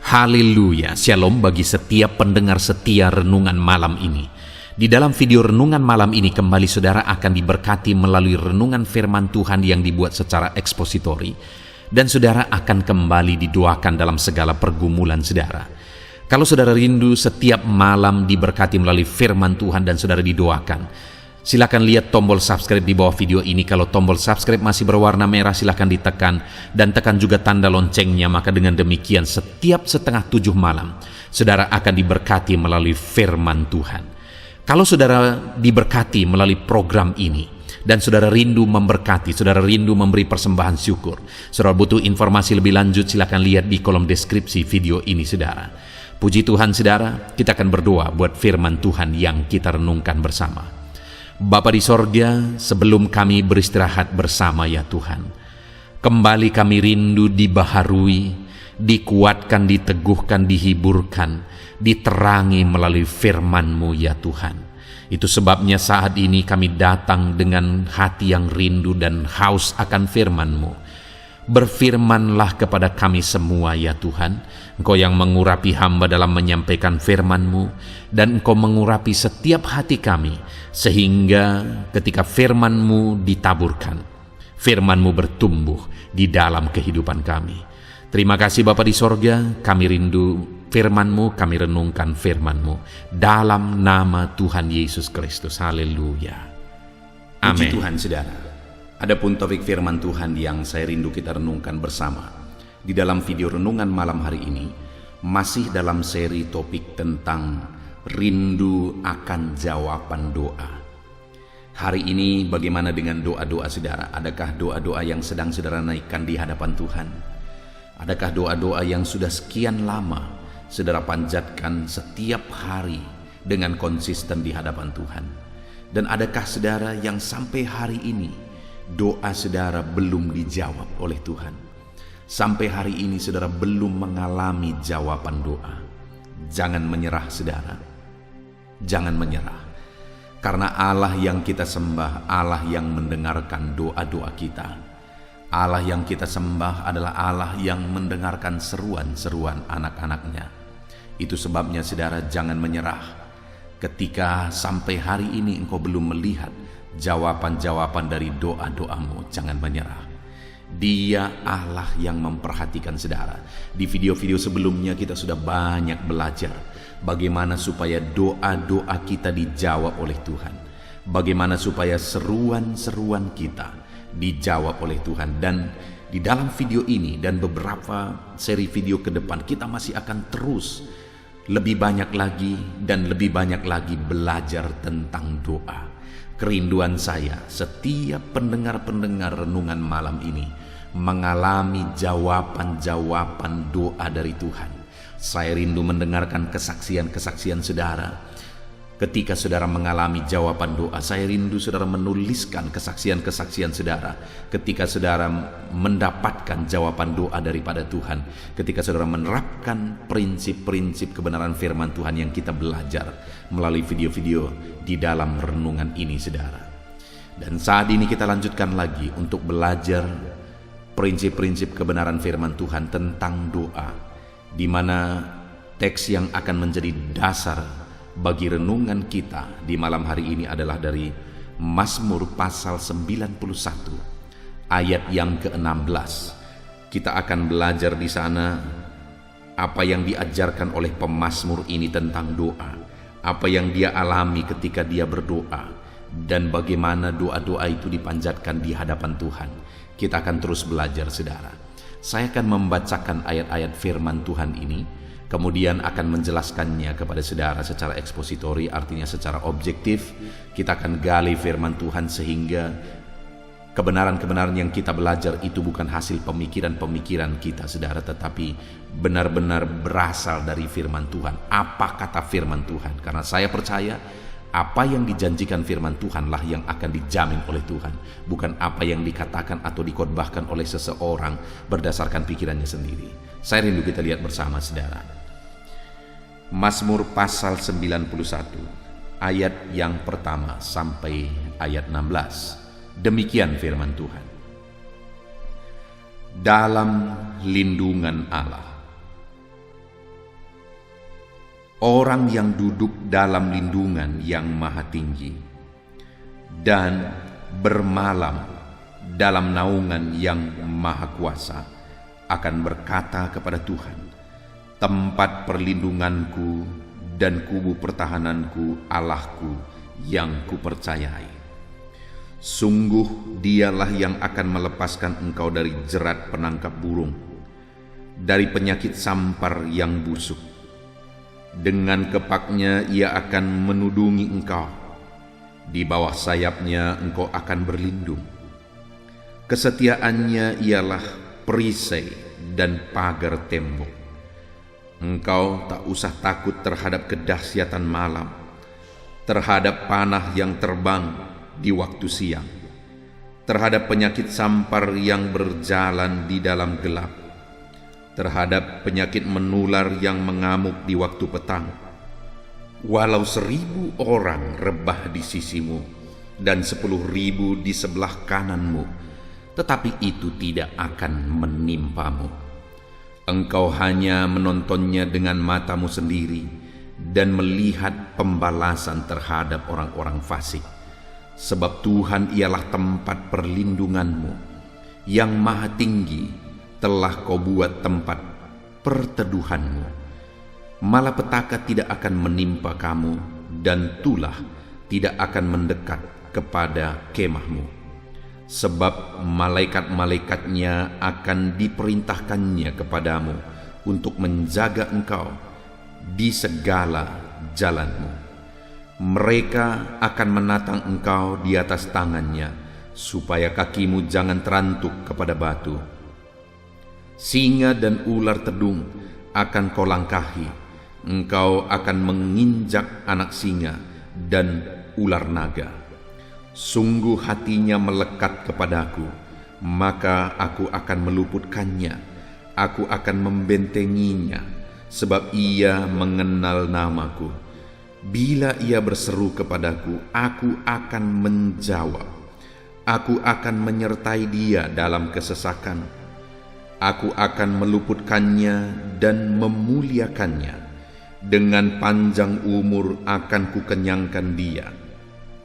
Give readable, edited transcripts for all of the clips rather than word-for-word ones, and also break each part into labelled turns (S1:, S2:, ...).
S1: Haleluya, shalom bagi setiap pendengar setia renungan malam ini. Di dalam video renungan malam ini kembali saudara akan diberkati melalui renungan firman Tuhan yang dibuat secara ekspositori. Dan saudara akan kembali didoakan dalam segala pergumulan saudara. Kalau saudara rindu setiap malam diberkati melalui firman Tuhan dan saudara didoakan, silakan lihat tombol subscribe di bawah video ini. Kalau tombol subscribe masih berwarna merah, silakan ditekan dan tekan juga tanda loncengnya. Maka dengan demikian setiap setengah 7 malam saudara akan diberkati melalui firman Tuhan. Kalau saudara diberkati melalui program ini dan saudara rindu memberkati, saudara rindu memberi persembahan syukur, saudara butuh informasi lebih lanjut, silakan lihat di kolom deskripsi video ini saudara. Puji Tuhan saudara, kita akan berdoa buat firman Tuhan yang kita renungkan bersama. Bapa di sorga, sebelum kami beristirahat bersama ya Tuhan, kembali kami rindu dibaharui, dikuatkan, diteguhkan, dihiburkan, diterangi melalui firman-Mu ya Tuhan. Itu sebabnya saat ini kami datang dengan hati yang rindu dan haus akan firman-Mu. Berfirmanlah kepada kami semua ya Tuhan. Engkau yang mengurapi hamba dalam menyampaikan firman-Mu, dan Engkau mengurapi setiap hati kami, sehingga ketika firman-Mu ditaburkan, firman-Mu bertumbuh di dalam kehidupan kami. Terima kasih Bapa di sorga, kami rindu firman-Mu, kami renungkan firman-Mu dalam nama Tuhan Yesus Kristus. Haleluya. Amin.
S2: Puji Tuhan saudara. Adapun topik firman Tuhan yang saya rindu kita renungkan bersama di dalam video renungan malam hari ini, masih dalam seri topik tentang rindu akan jawaban doa. Hari ini bagaimana dengan doa-doa saudara? Adakah doa-doa yang sedang saudara naikkan di hadapan Tuhan? Adakah doa-doa yang sudah sekian lama saudara panjatkan setiap hari dengan konsisten di hadapan Tuhan? Dan adakah saudara yang sampai hari ini doa saudara belum dijawab oleh Tuhan? Sampai hari ini saudara belum mengalami jawaban doa. Jangan menyerah saudara. Jangan menyerah. Karena Allah yang kita sembah, Allah yang mendengarkan doa-doa kita. Allah yang kita sembah adalah Allah yang mendengarkan seruan-seruan anak-anaknya. Itu sebabnya saudara jangan menyerah. Ketika sampai hari ini engkau belum melihat jawaban-jawaban dari doa-doamu, jangan menyerah. Dia Allah yang memperhatikan saudara. Di video-video sebelumnya kita sudah banyak belajar bagaimana supaya doa-doa kita dijawab oleh Tuhan. Bagaimana supaya seruan-seruan kita dijawab oleh Tuhan. Dan di dalam video ini dan beberapa seri video ke depan kita masih akan terus lebih banyak lagi dan lebih banyak lagi belajar tentang doa. Kerinduan saya setiap pendengar-pendengar renungan malam ini mengalami jawaban-jawaban doa dari Tuhan. Saya rindu mendengarkan kesaksian-kesaksian saudara. Ketika saudara mengalami jawaban doa, saya rindu saudara menuliskan kesaksian-kesaksian saudara. Ketika saudara mendapatkan jawaban doa daripada Tuhan, ketika saudara menerapkan prinsip-prinsip kebenaran firman Tuhan yang kita belajar melalui video-video di dalam renungan ini saudara. Dan saat ini kita lanjutkan lagi untuk belajar prinsip-prinsip kebenaran firman Tuhan tentang doa, di mana teks yang akan menjadi dasar bagi renungan kita di malam hari ini adalah dari Mazmur pasal 91 ayat yang ke-16. Kita akan belajar di sana apa yang diajarkan oleh pemazmur ini tentang doa, apa yang dia alami ketika dia berdoa, dan bagaimana doa-doa itu dipanjatkan di hadapan Tuhan. Kita akan terus belajar saudara. Saya akan membacakan ayat-ayat firman Tuhan ini, kemudian akan menjelaskannya kepada saudara secara ekspositori, artinya secara objektif. Kita akan gali firman Tuhan sehingga kebenaran-kebenaran yang kita belajar itu bukan hasil pemikiran-pemikiran kita saudara, tetapi benar-benar berasal dari firman Tuhan. Apa kata firman Tuhan? Karena saya percaya apa yang dijanjikan firman Tuhanlah yang akan dijamin oleh Tuhan, bukan apa yang dikatakan atau dikhotbahkan oleh seseorang berdasarkan pikirannya sendiri. Saya rindu kita lihat bersama saudara. Mazmur pasal 91 ayat yang pertama sampai ayat 16. Demikian firman Tuhan. Dalam lindungan Allah orang yang duduk dalam lindungan yang maha tinggi dan bermalam dalam naungan yang maha kuasa akan berkata kepada Tuhan, tempat perlindunganku dan kubu pertahananku, Allahku yang kupercayai. Sungguh dialah yang akan melepaskan engkau dari jerat penangkap burung, dari penyakit sampar yang busuk. Dengan kepaknya ia akan menudungi engkau, di bawah sayapnya engkau akan berlindung. Kesetiaannya ialah perisai dan pagar tembok. Engkau tak usah takut terhadap kedahsyatan malam, terhadap panah yang terbang di waktu siang, terhadap penyakit sampar yang berjalan di dalam gelap, terhadap penyakit menular yang mengamuk di waktu petang. Walau 1.000 orang rebah di sisimu dan 10.000 di sebelah kananmu, tetapi itu tidak akan menimpamu. Engkau hanya menontonnya dengan matamu sendiri dan melihat pembalasan terhadap orang-orang fasik. Sebab Tuhan ialah tempat perlindunganmu, yang maha tinggi telah kau buat tempat perteduhanmu. Malapetaka tidak akan menimpa kamu, dan tulah tidak akan mendekat kepada kemahmu. Sebab malaikat-malaikatnya akan diperintahkannya kepadamu untuk menjaga engkau di segala jalanmu. Mereka akan menatang engkau di atas tangannya, supaya kakimu jangan terantuk kepada batu. Singa dan ular tedung akan kau langkahi, engkau akan menginjak anak singa dan ular naga. Sungguh hatinya melekat kepadaku, maka aku akan meluputkannya, aku akan membentenginya, sebab ia mengenal namaku. Bila ia berseru kepadaku, aku akan menjawab. Aku akan menyertai dia dalam kesesakan. Aku akan meluputkannya dan memuliakannya. Dengan panjang umur akan kukenyangkan dia,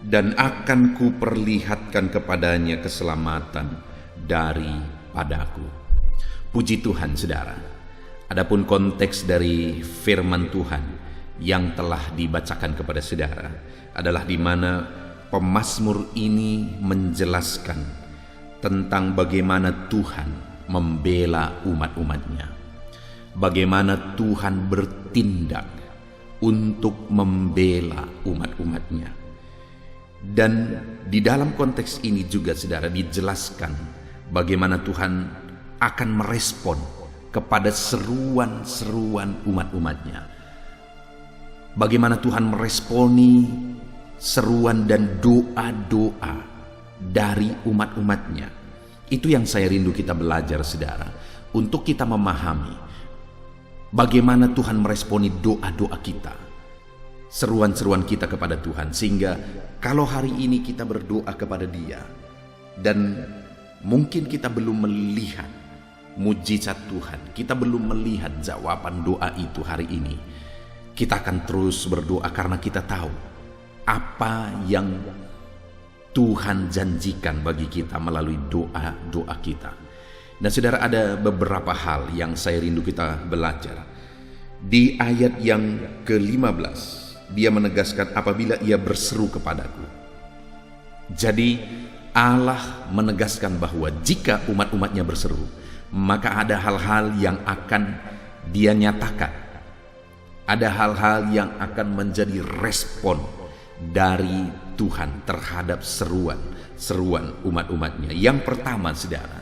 S2: dan akan kuperlihatkan kepadanya keselamatan daripadaku. Puji Tuhan, saudara. Adapun konteks dari firman Tuhan yang telah dibacakan kepada saudara adalah di mana pemazmur ini menjelaskan tentang bagaimana Tuhan membela umat-umatnya, bagaimana Tuhan bertindak untuk membela umat-umatnya. Dan di dalam konteks ini juga, saudara, dijelaskan bagaimana Tuhan akan merespon kepada seruan-seruan umat-umatnya. Bagaimana Tuhan meresponi seruan dan doa-doa dari umat-umatnya. Itu yang saya rindu kita belajar, saudara, untuk kita memahami bagaimana Tuhan meresponi doa-doa kita, seruan-seruan kita kepada Tuhan. Sehingga kalau hari ini kita berdoa kepada Dia dan mungkin kita belum melihat mujizat Tuhan, kita belum melihat jawaban doa itu hari ini, kita akan terus berdoa karena kita tahu apa yang Tuhan janjikan bagi kita melalui doa-doa kita. Dan saudara, ada beberapa hal yang saya rindu kita belajar. Di ayat yang ke-15, dia menegaskan apabila ia berseru kepadaku. Jadi Allah menegaskan bahwa jika umat-umatnya berseru, maka ada hal-hal yang akan dia nyatakan. Ada hal-hal yang akan menjadi respon dari Tuhan terhadap seruan umat-umatnya. Yang pertama, saudara,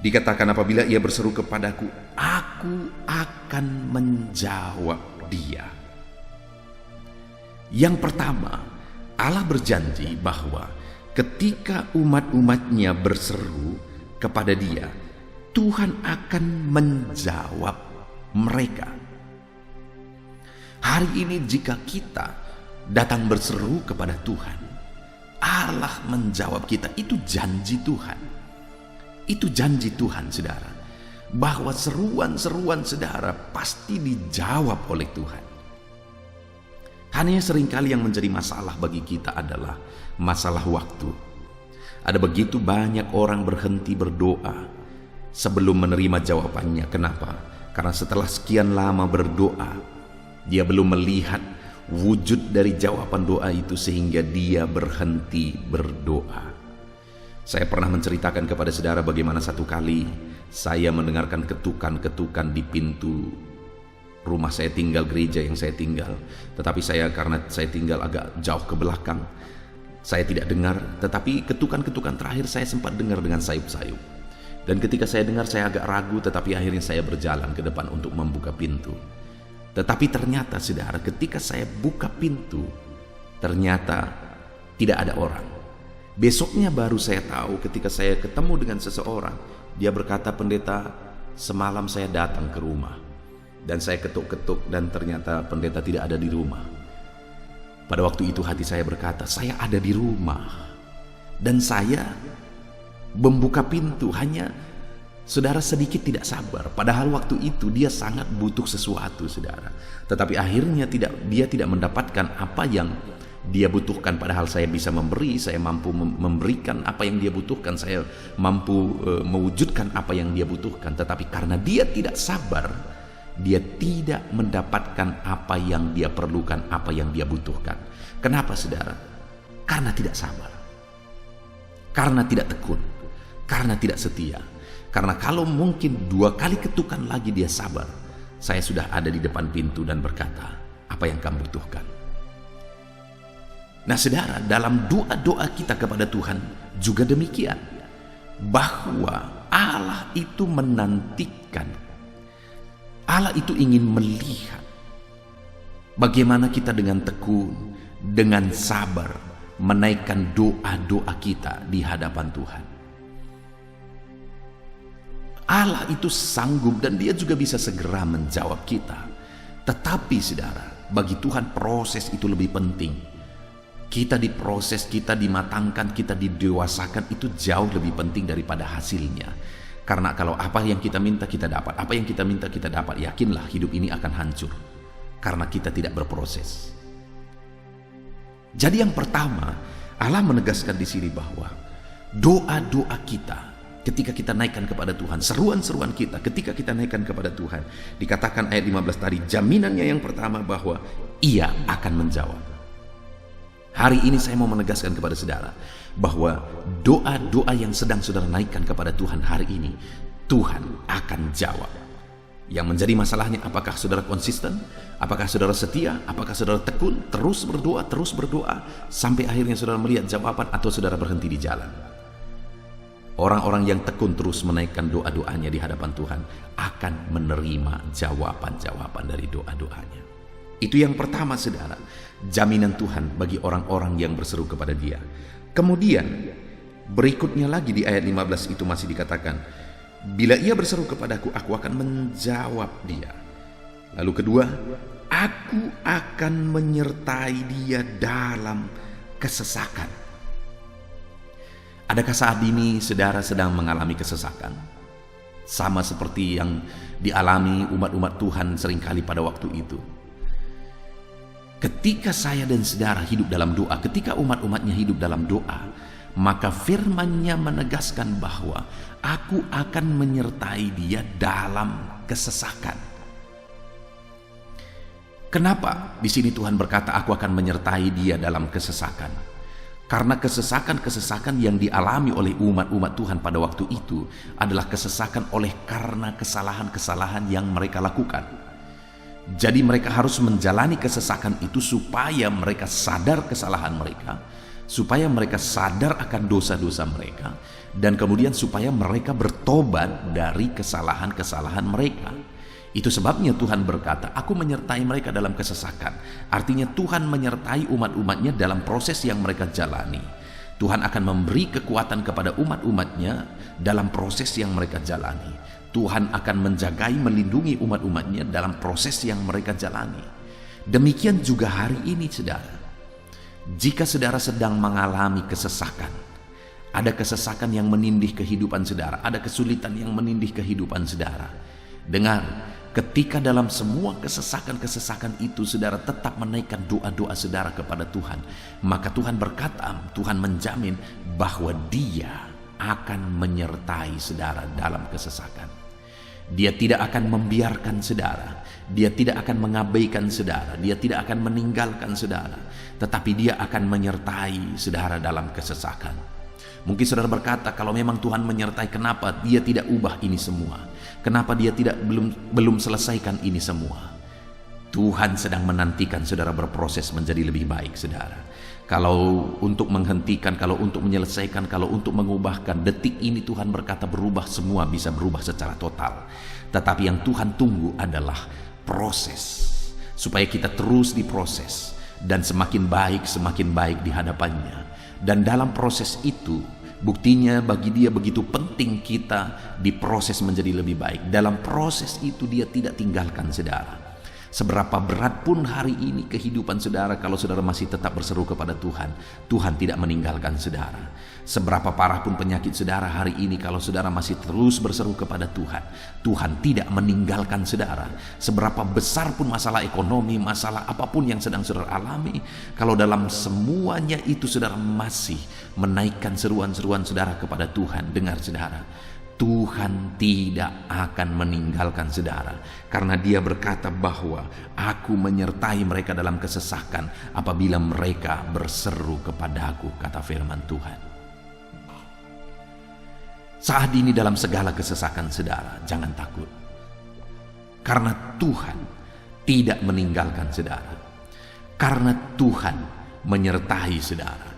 S2: dikatakan apabila ia berseru kepadaku, aku akan menjawab dia. Yang pertama, Allah berjanji bahwa ketika umat-umatnya berseru kepada Dia, Tuhan akan menjawab mereka. Hari ini jika kita datang berseru kepada Tuhan, Allah menjawab kita. Itu janji Tuhan. Itu janji Tuhan, saudara. bahwa seruan-seruan saudara pasti dijawab oleh Tuhan. Hanya seringkali yang menjadi masalah bagi kita adalah masalah waktu. Ada begitu banyak orang berhenti berdoa sebelum menerima jawabannya. Kenapa? Karena setelah sekian lama berdoa, dia belum melihat wujud dari jawaban doa itu sehingga dia berhenti berdoa. Saya pernah menceritakan kepada saudara bagaimana satu kali saya mendengarkan ketukan-ketukan di pintu rumah saya tinggal, gereja yang saya tinggal. Tetapi karena saya tinggal agak jauh ke belakang, saya tidak dengar. Tetapi ketukan-ketukan terakhir saya sempat dengar dengan sayup-sayup. Dan ketika saya dengar, saya agak ragu, tetapi akhirnya saya berjalan ke depan untuk membuka pintu. Tetapi ternyata saudara, ketika saya buka pintu, ternyata tidak ada orang. Besoknya baru saya tahu ketika saya ketemu dengan seseorang. Dia berkata, "Pendeta, semalam saya datang ke rumah dan saya ketuk-ketuk dan ternyata pendeta tidak ada di rumah." Pada waktu itu hati saya berkata, saya ada di rumah dan saya membuka pintu, hanya saudara sedikit tidak sabar. Padahal waktu itu dia sangat butuh sesuatu saudara. Tetapi akhirnya dia tidak mendapatkan apa yang dia butuhkan. Padahal saya bisa memberi, saya mampu memberikan apa yang dia butuhkan, saya mampu mewujudkan apa yang dia butuhkan. Tetapi karena dia tidak sabar, dia tidak mendapatkan apa yang dia perlukan, apa yang dia butuhkan. Kenapa saudara? Karena tidak sabar, karena tidak tekun, karena tidak setia. Karena kalau mungkin 2 kali ketukan lagi dia sabar, saya sudah ada di depan pintu dan berkata, "Apa yang kamu butuhkan?" Nah saudara, dalam doa-doa kita kepada Tuhan juga demikian, bahwa Allah itu menantikan, Allah itu ingin melihat bagaimana kita dengan tekun, dengan sabar menaikkan doa-doa kita di hadapan Tuhan. Allah itu sanggup dan dia juga bisa segera menjawab kita. Tetapi saudara, bagi Tuhan proses itu lebih penting. Kita diproses, kita dimatangkan, kita didewasakan, itu jauh lebih penting daripada hasilnya. Karena kalau apa yang kita minta kita dapat, apa yang kita minta kita dapat, yakinlah hidup ini akan hancur karena kita tidak berproses. Jadi yang pertama, Allah menegaskan di sini bahwa doa-doa kita ketika kita naikkan kepada Tuhan, seruan-seruan kita ketika kita naikkan kepada Tuhan, dikatakan ayat 15 tadi, jaminannya yang pertama bahwa Ia akan menjawab. Hari ini saya mau menegaskan kepada saudara bahwa doa-doa yang sedang saudara naikkan kepada Tuhan hari ini, Tuhan akan jawab. Yang menjadi masalahnya, apakah saudara konsisten? Apakah saudara setia? Apakah saudara tekun? Terus berdoa sampai akhirnya saudara melihat jawaban, atau saudara berhenti di jalan? Orang-orang yang tekun terus menaikkan doa-doanya di hadapan Tuhan akan menerima jawaban-jawaban dari doa-doanya. Itu yang pertama saudara, jaminan Tuhan bagi orang-orang yang berseru kepada Dia. Kemudian berikutnya lagi di ayat 15 itu masih dikatakan, bila ia berseru kepadaku, aku akan menjawab dia. Lalu kedua, aku akan menyertai dia dalam kesesakan. Adakah saat ini saudara sedang mengalami kesesakan? Sama seperti yang dialami umat-umat Tuhan seringkali pada waktu itu. Ketika saya dan saudara hidup dalam doa, ketika umat-umatnya hidup dalam doa, maka firman-Nya menegaskan bahwa aku akan menyertai dia dalam kesesakan. Kenapa di sini Tuhan berkata aku akan menyertai dia dalam kesesakan? Karena kesesakan-kesesakan yang dialami oleh umat-umat Tuhan pada waktu itu adalah kesesakan karena kesalahan-kesalahan yang mereka lakukan. Jadi mereka harus menjalani kesesakan itu supaya mereka sadar kesalahan mereka, supaya mereka sadar akan dosa-dosa mereka, dan kemudian supaya mereka bertobat dari kesalahan-kesalahan mereka. Itu sebabnya Tuhan berkata, aku menyertai mereka dalam kesesakan. Artinya Tuhan menyertai umat-umatnya dalam proses yang mereka jalani. Tuhan akan memberi kekuatan kepada umat-umatnya dalam proses yang mereka jalani. Tuhan akan menjagai, melindungi umat-umatnya dalam proses yang mereka jalani. Demikian juga hari ini saudara. Jika saudara sedang mengalami kesesakan, Ada kesesakan yang menindih kehidupan saudara, ada kesulitan yang menindih kehidupan saudara. Dengar, ketika dalam semua kesesakan-kesesakan itu saudara tetap menaikkan doa-doa saudara kepada Tuhan, maka Tuhan berkata, Tuhan menjamin bahwa Dia akan menyertai saudara dalam kesesakan. Dia tidak akan membiarkan saudara, Dia tidak akan mengabaikan saudara, Dia tidak akan meninggalkan saudara, tetapi Dia akan menyertai saudara dalam kesesakan. Mungkin saudara berkata, kalau memang Tuhan menyertai, kenapa Dia tidak ubah ini semua? Kenapa Dia tidak belum selesaikan ini semua? Tuhan sedang menantikan saudara berproses menjadi lebih baik, saudara. Kalau untuk menghentikan, kalau untuk menyelesaikan, kalau untuk mengubahkan, detik ini Tuhan berkata berubah, semua bisa berubah secara total. Tetapi yang Tuhan tunggu adalah proses, supaya kita terus diproses dan semakin baik di hadapannya. Dan dalam proses itu, buktinya bagi Dia begitu penting kita diproses menjadi lebih baik. Dalam proses itu Dia tidak tinggalkan saudara. Seberapa berat pun hari ini kehidupan saudara, kalau saudara masih tetap berseru kepada Tuhan, Tuhan tidak meninggalkan saudara. Seberapa parah pun penyakit saudara hari ini, kalau saudara masih terus berseru kepada Tuhan, Tuhan tidak meninggalkan saudara. Seberapa besar pun masalah ekonomi, masalah apapun yang sedang saudara alami, kalau dalam semuanya itu saudara masih menaikkan seruan-seruan saudara kepada Tuhan, dengar saudara, Tuhan tidak akan meninggalkan saudara, karena Dia berkata bahwa Aku menyertai mereka dalam kesesakan apabila mereka berseru kepadaku, kata firman Tuhan. Saat ini dalam segala kesesakan saudara, jangan takut, karena Tuhan tidak meninggalkan saudara, karena Tuhan menyertai saudara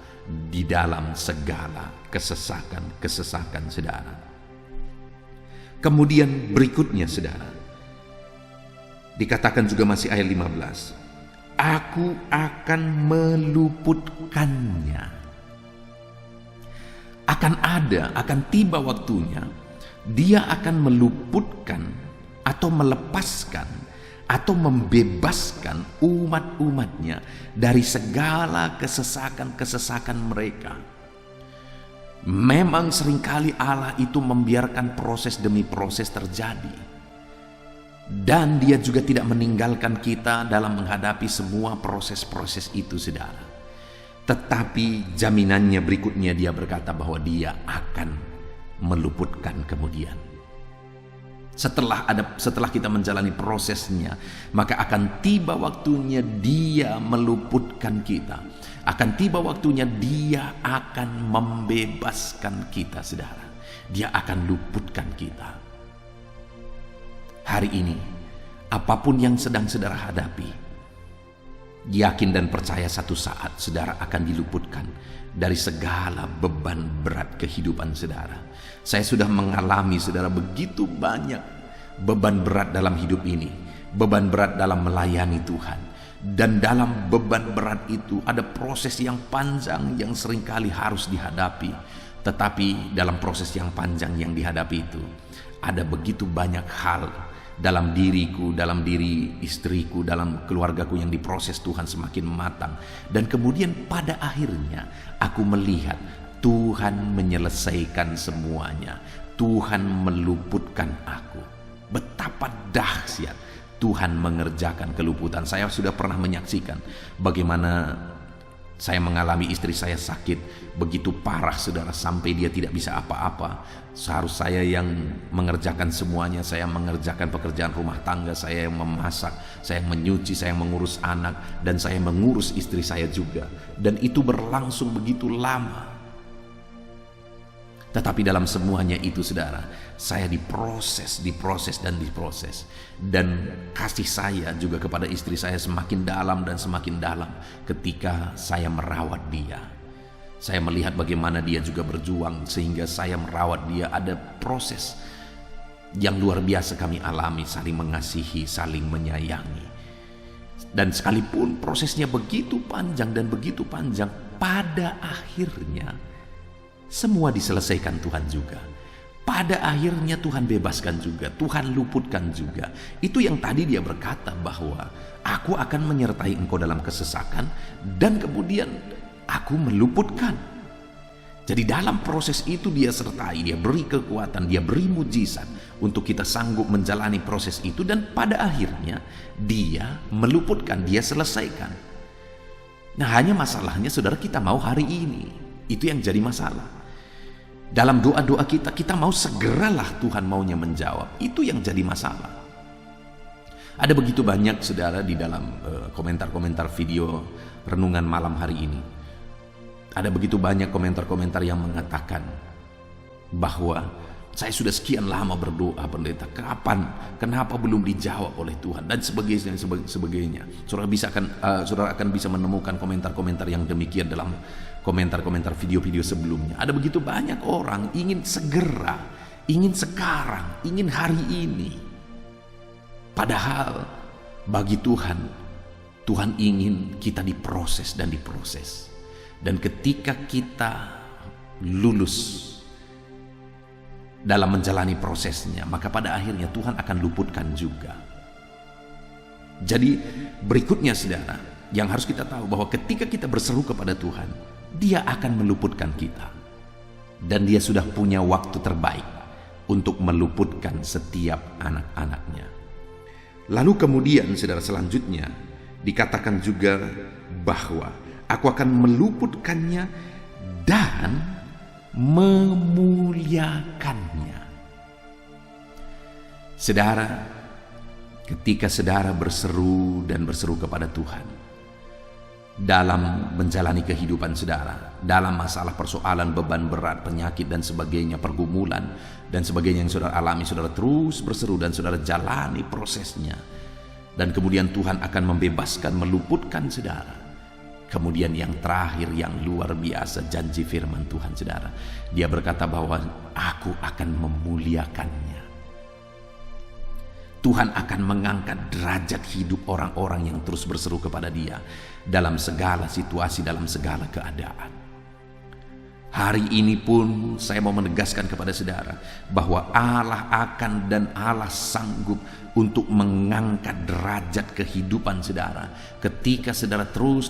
S2: di dalam segala kesesakan saudara. Kemudian berikutnya saudara, dikatakan juga masih ayat 15, Aku akan meluputkannya. Akan tiba waktunya, Dia akan meluputkan atau melepaskan atau membebaskan umat-umatnya dari segala kesesakan mereka. Memang seringkali Allah itu membiarkan proses demi proses terjadi, dan Dia juga tidak meninggalkan kita dalam menghadapi semua proses-proses itu saudara. Tetapi jaminannya berikutnya, Dia berkata bahwa Dia akan meluputkan kemudian. Setelah kita menjalani prosesnya, maka akan tiba waktunya Dia meluputkan kita. Akan tiba waktunya Dia akan membebaskan kita saudara. Dia akan luputkan kita. Hari ini, apapun yang sedang saudara hadapi, yakin dan percaya satu saat saudara akan diluputkan dari segala beban berat kehidupan saudara. Saya sudah mengalami saudara begitu banyak beban berat dalam hidup ini, beban berat dalam melayani Tuhan. Dan dalam beban berat itu ada proses yang panjang yang seringkali harus dihadapi. Tetapi dalam proses yang panjang yang dihadapi itu, ada begitu banyak hal dalam diriku, dalam diri istriku, dalam keluargaku yang diproses Tuhan semakin matang. Dan kemudian pada akhirnya aku melihat Tuhan menyelesaikan semuanya. Tuhan meluputkan aku. Betapa dahsyat Tuhan mengerjakan keluputan. Saya sudah pernah menyaksikan bagaimana saya mengalami istri saya sakit begitu parah saudara, sampai dia tidak bisa apa-apa. Seharusnya saya yang mengerjakan semuanya. Saya mengerjakan pekerjaan rumah tangga, saya yang memasak, saya yang menyuci, saya yang mengurus anak, dan saya mengurus istri saya juga. Dan itu berlangsung begitu lama. Tetapi dalam semuanya itu saudara, saya diproses. Dan kasih saya juga kepada istri saya semakin dalam dan semakin dalam ketika saya merawat dia. Saya melihat bagaimana dia juga berjuang sehingga saya merawat dia. Ada proses yang luar biasa kami alami, saling mengasihi, saling menyayangi. Dan sekalipun prosesnya begitu panjang, pada akhirnya semua diselesaikan Tuhan juga. Pada akhirnya Tuhan bebaskan juga, Tuhan luputkan juga. Itu yang tadi Dia berkata bahwa Aku akan menyertai engkau dalam kesesakan, dan kemudian Aku meluputkan. Jadi dalam proses itu dia sertai, dia beri kekuatan, dia beri mujizat untuk kita sanggup menjalani proses itu, dan pada akhirnya dia meluputkan, dia selesaikan. Nah, hanya masalahnya saudara, kita mau hari ini. Itu yang jadi masalah. Dalam doa-doa kita mau segeralah Tuhan maunya menjawab. Itu yang jadi masalah. Ada begitu banyak saudara di dalam komentar-komentar video renungan malam hari ini. Ada begitu banyak komentar-komentar yang mengatakan bahwa saya sudah sekian lama berdoa, pendeta, kenapa belum dijawab oleh Tuhan, dan sebagainya. Saudara akan bisa menemukan komentar-komentar yang demikian dalam komentar-komentar video-video sebelumnya. Ada begitu banyak orang ingin segera, ingin sekarang, ingin hari ini. Padahal bagi Tuhan, Tuhan ingin kita diproses dan diproses. Dan ketika kita lulus dalam menjalani prosesnya, maka pada akhirnya Tuhan akan luputkan juga. Jadi berikutnya saudara, yang harus kita tahu bahwa ketika kita berseru kepada Tuhan, Dia akan meluputkan kita. Dan Dia sudah punya waktu terbaik untuk meluputkan setiap anak-anaknya. Lalu kemudian saudara, selanjutnya dikatakan juga bahwa Aku akan meluputkannya dan memuliakannya. Saudara, ketika saudara berseru kepada Tuhan dalam menjalani kehidupan saudara, dalam masalah persoalan, beban berat, penyakit dan sebagainya, pergumulan dan sebagainya yang saudara alami, saudara terus berseru dan saudara jalani prosesnya, dan kemudian Tuhan akan membebaskan, meluputkan saudara. Kemudian yang terakhir, yang luar biasa, janji firman Tuhan saudara, Dia berkata bahwa aku akan memuliakannya. Tuhan akan mengangkat derajat hidup orang-orang yang terus berseru kepada Dia dalam segala situasi, dalam segala keadaan. Hari ini pun saya mau menegaskan kepada saudara bahwa Allah akan dan Allah sanggup untuk mengangkat derajat kehidupan saudara ketika saudara terus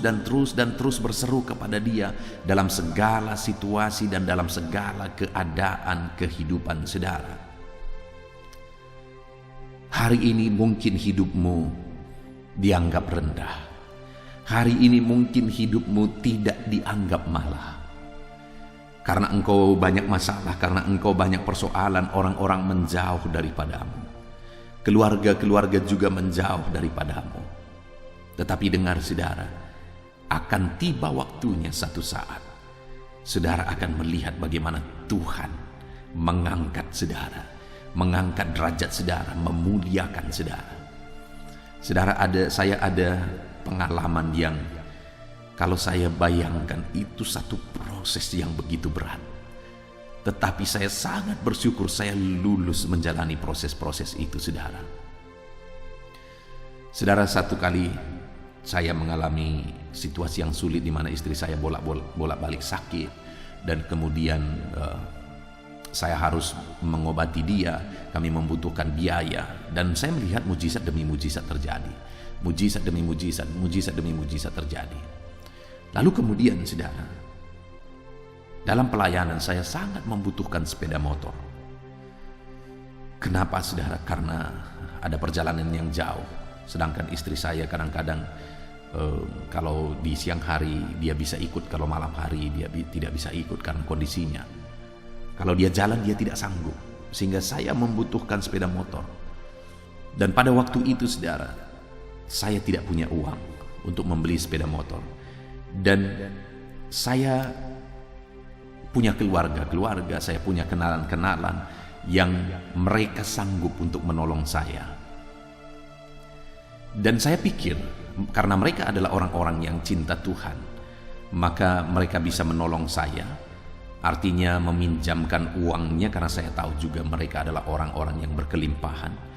S2: berseru kepada Dia dalam segala situasi dan dalam segala keadaan kehidupan saudara. Hari ini mungkin hidupmu dianggap rendah. Hari ini mungkin hidupmu tidak dianggap malah. Karena engkau banyak masalah, karena engkau banyak persoalan, orang-orang menjauh daripadamu. Keluarga-keluarga juga menjauh daripadamu. Tetapi dengar saudara, akan tiba waktunya satu saat, saudara akan melihat bagaimana Tuhan mengangkat saudara, mengangkat derajat saudara, memuliakan saudara. Saudara, saya ada pengalaman yang kalau saya bayangkan itu satu proses yang begitu berat. Tetapi saya sangat bersyukur saya lulus menjalani proses-proses itu, saudara. Saudara, satu kali saya mengalami situasi yang sulit di mana istri saya bolak-balik sakit, dan kemudian saya harus mengobati dia. Kami membutuhkan biaya, dan saya melihat mujizat demi mujizat terjadi. Mujizat demi mujizat, mujizat demi mujizat terjadi. Lalu kemudian saudara, dalam pelayanan saya sangat membutuhkan sepeda motor. Kenapa saudara? Karena ada perjalanan yang jauh. Sedangkan istri saya kadang-kadang kalau di siang hari dia bisa ikut, kalau malam hari dia tidak bisa ikut karena kondisinya. Kalau dia jalan dia tidak sanggup, sehingga saya membutuhkan sepeda motor. Dan pada waktu itu saudara, saya tidak punya uang untuk membeli sepeda motor. Dan saya punya keluarga, saya punya kenalan-kenalan yang mereka sanggup untuk menolong saya. Dan saya pikir karena mereka adalah orang-orang yang cinta Tuhan, maka mereka bisa menolong saya. Artinya meminjamkan uangnya, karena saya tahu juga mereka adalah orang-orang yang berkelimpahan.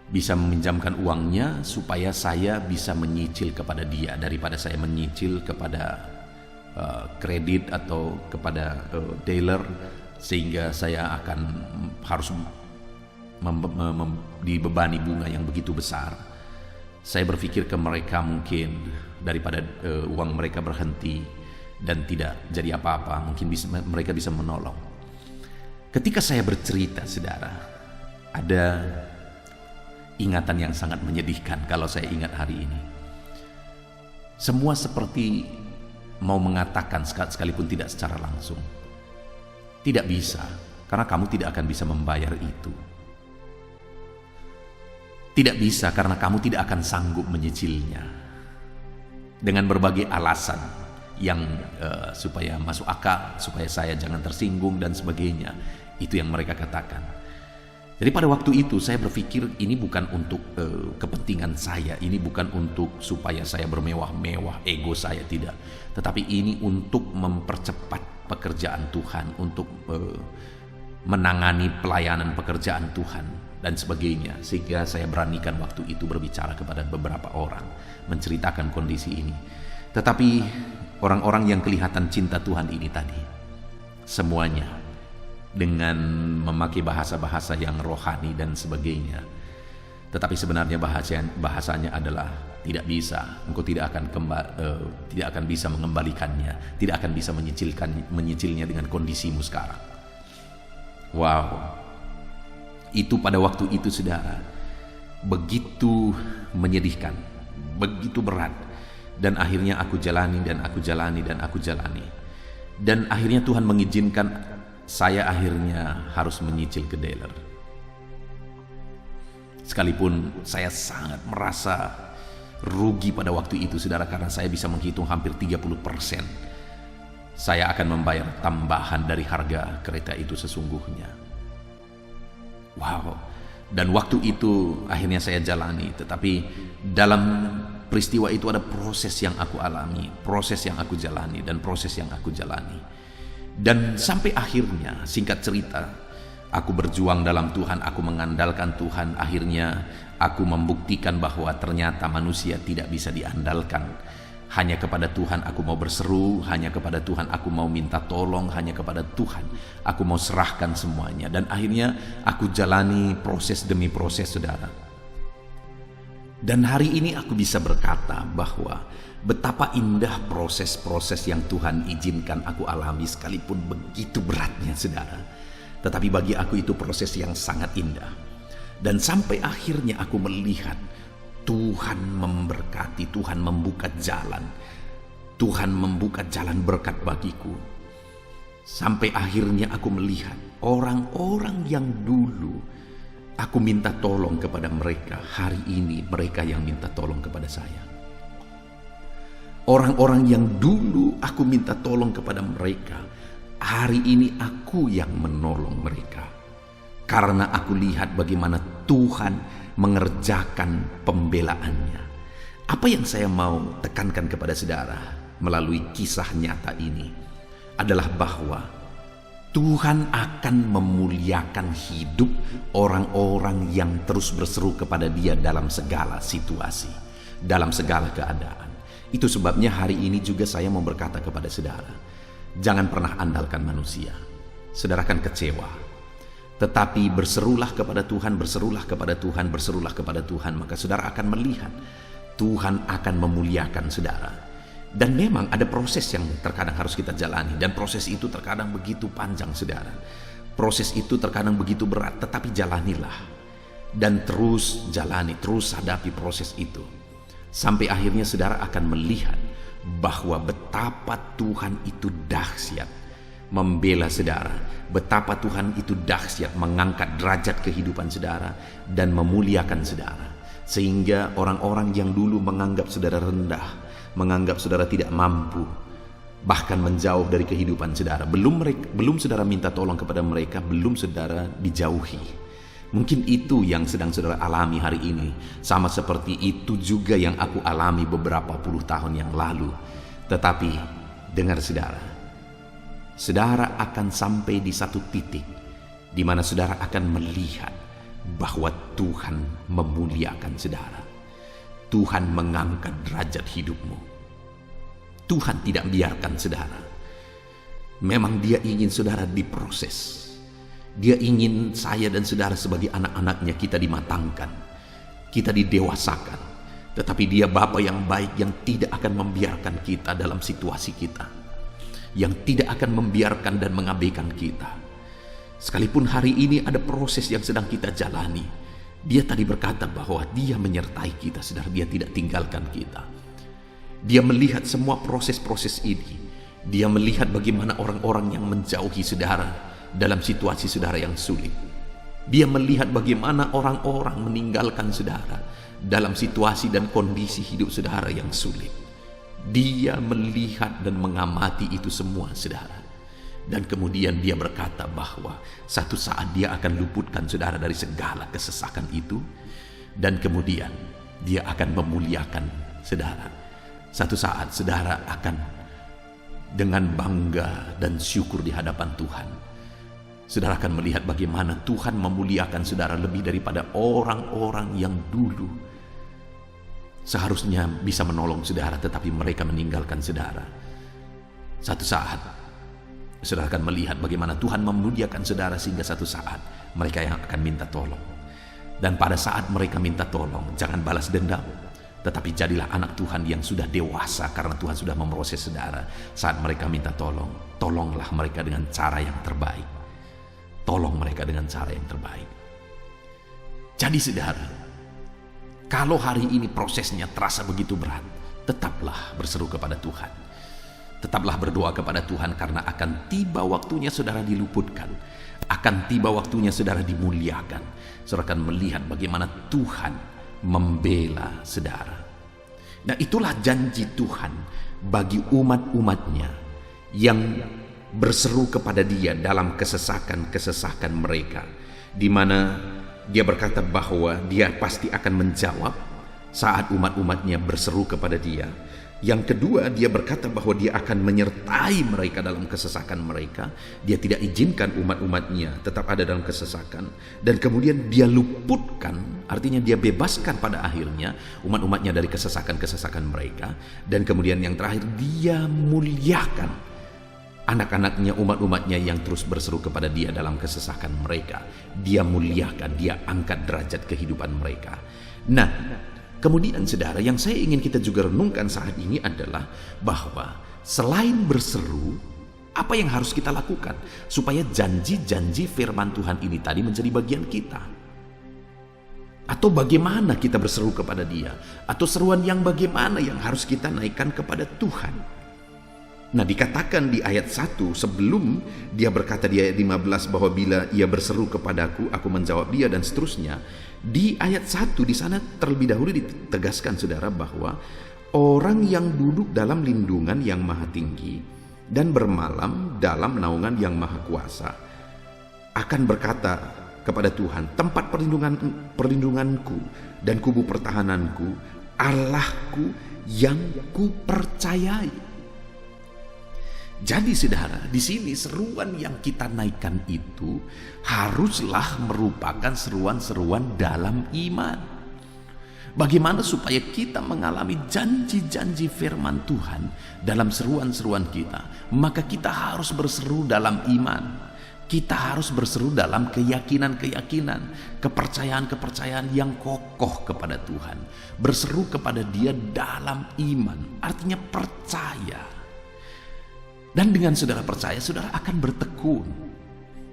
S2: Bisa meminjamkan uangnya supaya saya bisa menyicil kepada dia, daripada saya menyicil kepada kredit atau kepada dealer, sehingga saya akan harus dibebani bunga yang begitu besar. Saya berpikir ke mereka, mungkin daripada uang mereka berhenti, dan tidak jadi apa-apa, mungkin mereka bisa menolong. Ketika saya bercerita, saudara, ada ingatan yang sangat menyedihkan kalau saya ingat hari ini. Semua seperti mau mengatakan sekalipun tidak secara langsung, tidak bisa, karena kamu tidak akan bisa membayar itu. Tidak bisa karena kamu tidak akan sanggup menyicilnya. Dengan berbagai alasan yang supaya masuk akal, supaya saya jangan tersinggung dan sebagainya. Itu yang mereka katakan. Jadi pada waktu itu saya berpikir ini bukan untuk kepentingan saya, ini bukan untuk supaya saya bermewah-mewah, ego saya, tidak. Tetapi ini untuk mempercepat pekerjaan Tuhan, untuk menangani pelayanan pekerjaan Tuhan dan sebagainya, sehingga saya beranikan waktu itu berbicara kepada beberapa orang, menceritakan kondisi ini. Tetapi orang-orang yang kelihatan cinta Tuhan ini tadi, semuanya dengan memakai bahasa-bahasa yang rohani dan sebagainya. Tetapi sebenarnya bahasanya adalah tidak bisa, engkau tidak akan bisa mengembalikannya, tidak akan bisa menyicilnya dengan kondisimu sekarang. Wow. Itu pada waktu itu, saudara, begitu menyedihkan, begitu berat. Dan akhirnya aku jalani dan aku jalani dan aku jalani. Dan akhirnya Tuhan mengizinkan saya akhirnya harus menyicil ke dealer. Sekalipun saya sangat merasa rugi pada waktu itu, saudara, karena saya bisa menghitung hampir 30%. Saya akan membayar tambahan dari harga kereta itu sesungguhnya. Wow, dan waktu itu akhirnya saya jalani. Tetapi dalam peristiwa itu ada proses yang aku alami, proses yang aku jalani, dan proses yang aku jalani. Dan sampai akhirnya, singkat cerita, aku berjuang dalam Tuhan, aku mengandalkan Tuhan. Akhirnya aku membuktikan bahwa ternyata manusia tidak bisa diandalkan. Hanya kepada Tuhan aku mau berseru, hanya kepada Tuhan aku mau minta tolong, hanya kepada Tuhan aku mau serahkan semuanya. Dan akhirnya aku jalani proses demi proses, saudara. Dan hari ini aku bisa berkata bahwa betapa indah proses-proses yang Tuhan izinkan aku alami, sekalipun begitu beratnya, saudara. Tetapi bagi aku itu proses yang sangat indah. Dan sampai akhirnya aku melihat Tuhan memberkati, Tuhan membuka jalan. Tuhan membuka jalan berkat bagiku. Sampai akhirnya aku melihat orang-orang yang dulu aku minta tolong kepada mereka, hari ini mereka yang minta tolong kepada saya. Orang-orang yang dulu aku minta tolong kepada mereka, hari ini aku yang menolong mereka. Karena aku lihat bagaimana Tuhan mengerjakan pembelaannya. Apa yang saya mau tekankan kepada saudara melalui kisah nyata ini adalah bahwa Tuhan akan memuliakan hidup orang-orang yang terus berseru kepada Dia dalam segala situasi, dalam segala keadaan. Itu sebabnya hari ini juga saya mau berkata kepada saudara, jangan pernah andalkan manusia. Saudara akan kecewa. Tetapi berserulah kepada Tuhan, berserulah kepada Tuhan, berserulah kepada Tuhan, maka saudara akan melihat Tuhan akan memuliakan saudara. Dan memang ada proses yang terkadang harus kita jalani, dan proses itu terkadang begitu panjang, saudara. Proses itu terkadang begitu berat, tetapi jalanilah. Dan terus jalani, terus hadapi proses itu. Sampai akhirnya saudara akan melihat bahwa betapa Tuhan itu dahsyat membela saudara, betapa Tuhan itu dahsyat mengangkat derajat kehidupan saudara dan memuliakan saudara, sehingga orang-orang yang dulu menganggap saudara rendah, menganggap saudara tidak mampu, bahkan menjauh dari kehidupan saudara, belum saudara minta tolong kepada mereka, belum saudara dijauhi. Mungkin itu yang sedang saudara alami hari ini, sama seperti itu juga yang aku alami beberapa puluh tahun yang lalu. Tetapi dengar saudara, saudara akan sampai di satu titik di mana saudara akan melihat bahwa Tuhan memuliakan saudara. Tuhan mengangkat derajat hidupmu. Tuhan tidak biarkan saudara. Memang Dia ingin saudara diproses. Dia ingin saya dan saudara sebagai anak-anaknya kita dimatangkan, kita didewasakan. Tetapi Dia Bapa yang baik yang tidak akan membiarkan kita dalam situasi kita. yang tidak akan membiarkan dan mengabaikan kita. Sekalipun hari ini ada proses yang sedang kita jalani, Dia tadi berkata bahwa Dia menyertai kita, saudara. Dia tidak tinggalkan kita. Dia melihat semua proses-proses ini. Dia melihat bagaimana orang-orang yang menjauhi saudara dalam situasi saudara yang sulit. Dia melihat bagaimana orang-orang meninggalkan saudara dalam situasi dan kondisi hidup saudara yang sulit. Dia melihat dan mengamati itu semua, saudara. Dan kemudian Dia berkata bahwa satu saat Dia akan luputkan saudara dari segala kesesakan itu. Dan kemudian Dia akan memuliakan saudara. Satu saat saudara akan dengan bangga dan syukur di hadapan Tuhan, saudara akan melihat bagaimana Tuhan memuliakan saudara lebih daripada orang-orang yang dulu seharusnya bisa menolong saudara, tetapi mereka meninggalkan saudara. Satu saat saudara akan melihat bagaimana Tuhan memuliakan saudara sehingga satu saat mereka yang akan minta tolong. Dan pada saat mereka minta tolong, jangan balas dendam, tetapi jadilah anak Tuhan yang sudah dewasa karena Tuhan sudah memproses saudara. Saat mereka minta tolong, tolonglah mereka dengan cara yang terbaik. Tolong mereka dengan cara yang terbaik. Jadi saudara, kalau hari ini prosesnya terasa begitu berat, tetaplah berseru kepada Tuhan. Tetaplah berdoa kepada Tuhan, karena akan tiba waktunya saudara diluputkan. Akan tiba waktunya saudara dimuliakan. Saudara akan melihat bagaimana Tuhan membela saudara. Nah, itulah janji Tuhan bagi umat-umatnya yang berseru kepada Dia dalam kesesakan-kesesakan mereka, di mana Dia berkata bahwa Dia pasti akan menjawab saat umat-umatnya berseru kepada Dia. Yang kedua, Dia berkata bahwa Dia akan menyertai mereka dalam kesesakan mereka. Dia tidak izinkan umat-umatnya tetap ada dalam kesesakan. Dan kemudian Dia luputkan, artinya Dia bebaskan pada akhirnya umat-umatnya dari kesesakan-kesesakan mereka. Dan kemudian yang terakhir, Dia muliakan anak-anaknya, umat-umatnya yang terus berseru kepada Dia dalam kesesakan mereka. Dia muliakan, Dia angkat derajat kehidupan mereka. Nah, kemudian saudara, yang saya ingin kita juga renungkan saat ini adalah bahwa selain berseru, apa yang harus kita lakukan supaya janji-janji firman Tuhan ini tadi menjadi bagian kita? Atau bagaimana kita berseru kepada Dia? Atau seruan yang bagaimana yang harus kita naikkan kepada Tuhan? Nah, dikatakan di ayat 1 sebelum Dia berkata di ayat 15 bahwa bila ia berseru kepadaku, aku menjawab dia, dan seterusnya. Di ayat 1 di sana terlebih dahulu ditegaskan saudara bahwa orang yang duduk dalam lindungan yang maha tinggi dan bermalam dalam naungan yang maha kuasa akan berkata kepada Tuhan, tempat perlindunganku dan kubu pertahananku, Allahku yang kupercayai. Jadi saudara, di sini seruan yang kita naikkan itu haruslah merupakan seruan-seruan dalam iman. Bagaimana supaya kita mengalami janji-janji firman Tuhan dalam seruan-seruan kita? Maka kita harus berseru dalam iman. Kita harus berseru dalam keyakinan-keyakinan, kepercayaan-kepercayaan yang kokoh kepada Tuhan. Berseru kepada Dia dalam iman, artinya percaya. Dan dengan saudara percaya, saudara akan bertekun.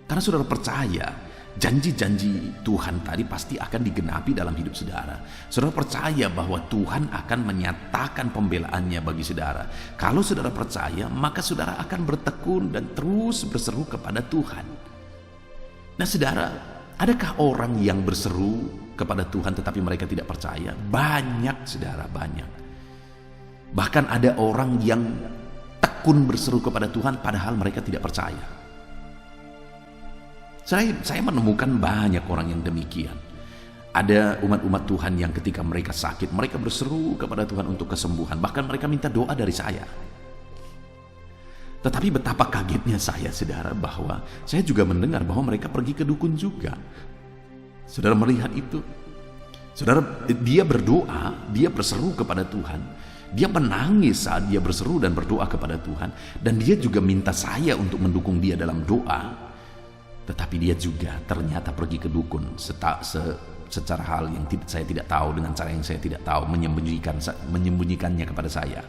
S2: Karena saudara percaya, janji-janji Tuhan tadi pasti akan digenapi dalam hidup saudara. Saudara percaya bahwa Tuhan akan menyatakan pembelaannya bagi saudara. Kalau saudara percaya, maka saudara akan bertekun dan terus berseru kepada Tuhan. Nah saudara, adakah orang yang berseru kepada Tuhan tetapi mereka tidak percaya? Banyak saudara, banyak. Bahkan ada orang yang tekun berseru kepada Tuhan padahal mereka tidak percaya. Saya menemukan banyak orang yang demikian. Ada umat-umat Tuhan yang ketika mereka sakit, mereka berseru kepada Tuhan untuk kesembuhan. Bahkan mereka minta doa dari saya. Tetapi betapa kagetnya saya, saudara, bahwa saya juga mendengar bahwa mereka pergi ke dukun juga. Saudara melihat itu? Saudara, dia berdoa, dia berseru kepada Tuhan. Dia menangis saat dia berseru dan berdoa kepada Tuhan. Dan dia juga minta saya untuk mendukung dia dalam doa. Tetapi dia juga ternyata pergi ke dukun secara hal yang saya tidak tahu, dengan cara yang saya tidak tahu, menyembunyikannya kepada saya.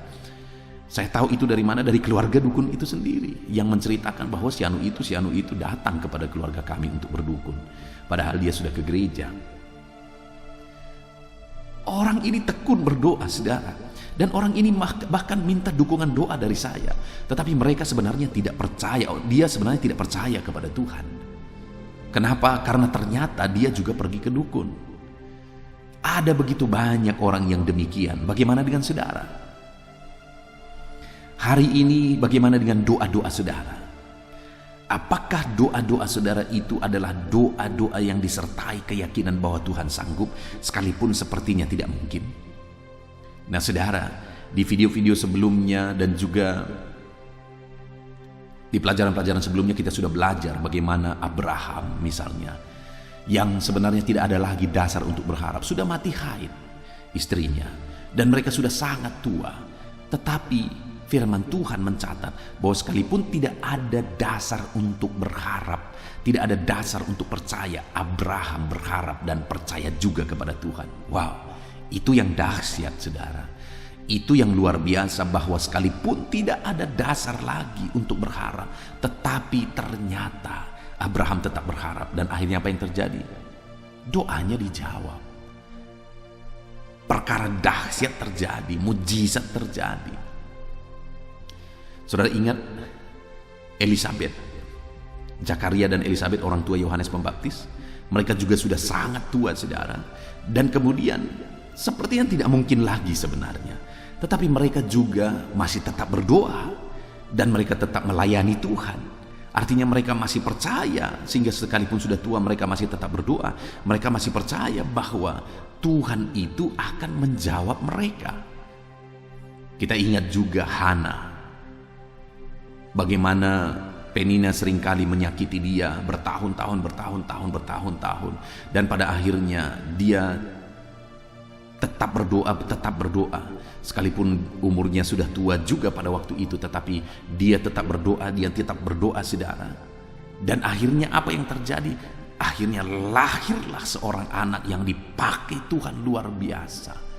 S2: Saya tahu itu dari mana? Dari keluarga dukun itu sendiri yang menceritakan bahwa si anu itu datang kepada keluarga kami untuk berdukun, padahal dia sudah ke gereja. Orang ini tekun berdoa, saudara, dan orang ini bahkan minta dukungan doa dari saya, tetapi mereka sebenarnya tidak percaya. Dia sebenarnya tidak percaya kepada Tuhan. Kenapa? Karena ternyata dia juga pergi ke dukun. Ada begitu banyak orang yang demikian. Bagaimana dengan saudara? Hari ini bagaimana dengan doa-doa saudara? Apakah doa-doa saudara itu adalah doa-doa yang disertai keyakinan bahwa Tuhan sanggup, sekalipun sepertinya tidak mungkin? Nah saudara, di video-video sebelumnya dan juga di pelajaran-pelajaran sebelumnya kita sudah belajar bagaimana Abraham misalnya, yang sebenarnya tidak ada lagi dasar untuk berharap, sudah mati haid istrinya, dan mereka sudah sangat tua. Tetapi firman Tuhan mencatat bahwa sekalipun tidak ada dasar untuk berharap, tidak ada dasar untuk percaya, Abraham berharap dan percaya juga kepada Tuhan. Wow, itu yang dahsyat saudara. Itu yang luar biasa, bahwa sekalipun tidak ada dasar lagi untuk berharap, tetapi ternyata Abraham tetap berharap. Dan akhirnya apa yang terjadi? Doanya dijawab. Perkara dahsyat terjadi, mujizat terjadi. Saudara ingat Elisabet, Zakaria dan Elisabet, orang tua Yohanes Pembaptis? Mereka juga sudah sangat tua saudara. Dan kemudian sepertinya tidak mungkin lagi sebenarnya, tetapi mereka juga masih tetap berdoa dan mereka tetap melayani Tuhan. Artinya mereka masih percaya, sehingga sekalipun sudah tua mereka masih tetap berdoa. Mereka masih percaya bahwa Tuhan itu akan menjawab mereka. Kita ingat juga Hana, bagaimana Penina seringkali menyakiti dia bertahun-tahun, dan pada akhirnya dia tetap berdoa, sekalipun umurnya sudah tua juga pada waktu itu, tetapi dia tetap berdoa, saudara. Dan akhirnya apa yang terjadi? Akhirnya lahirlah seorang anak yang dipakai Tuhan luar biasa.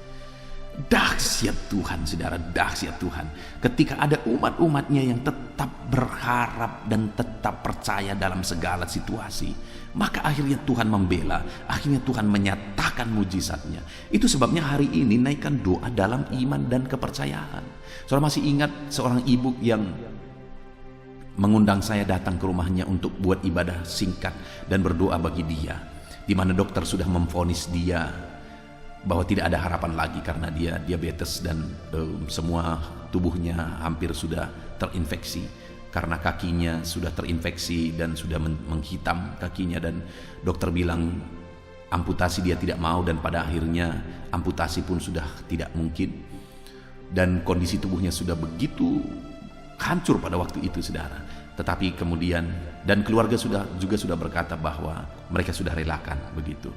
S2: Dahsyat Tuhan saudara, dahsyat Tuhan. Ketika ada umat-umatnya yang tetap berharap dan tetap percaya dalam segala situasi, maka akhirnya Tuhan membela, akhirnya Tuhan menyatakan mujizatnya. Itu sebabnya hari ini naikkan doa dalam iman dan kepercayaan. Saudara masih ingat seorang ibu yang mengundang saya datang ke rumahnya untuk buat ibadah singkat dan berdoa bagi dia, di mana dokter sudah memvonis dia bahwa tidak ada harapan lagi karena dia diabetes dan semua tubuhnya hampir sudah terinfeksi, karena kakinya sudah terinfeksi dan sudah menghitam kakinya, dan dokter bilang amputasi dia tidak mau, dan pada akhirnya amputasi pun sudah tidak mungkin, dan kondisi tubuhnya sudah begitu hancur pada waktu itu saudara. Tetapi kemudian, dan keluarga juga sudah berkata bahwa mereka sudah relakan begitu.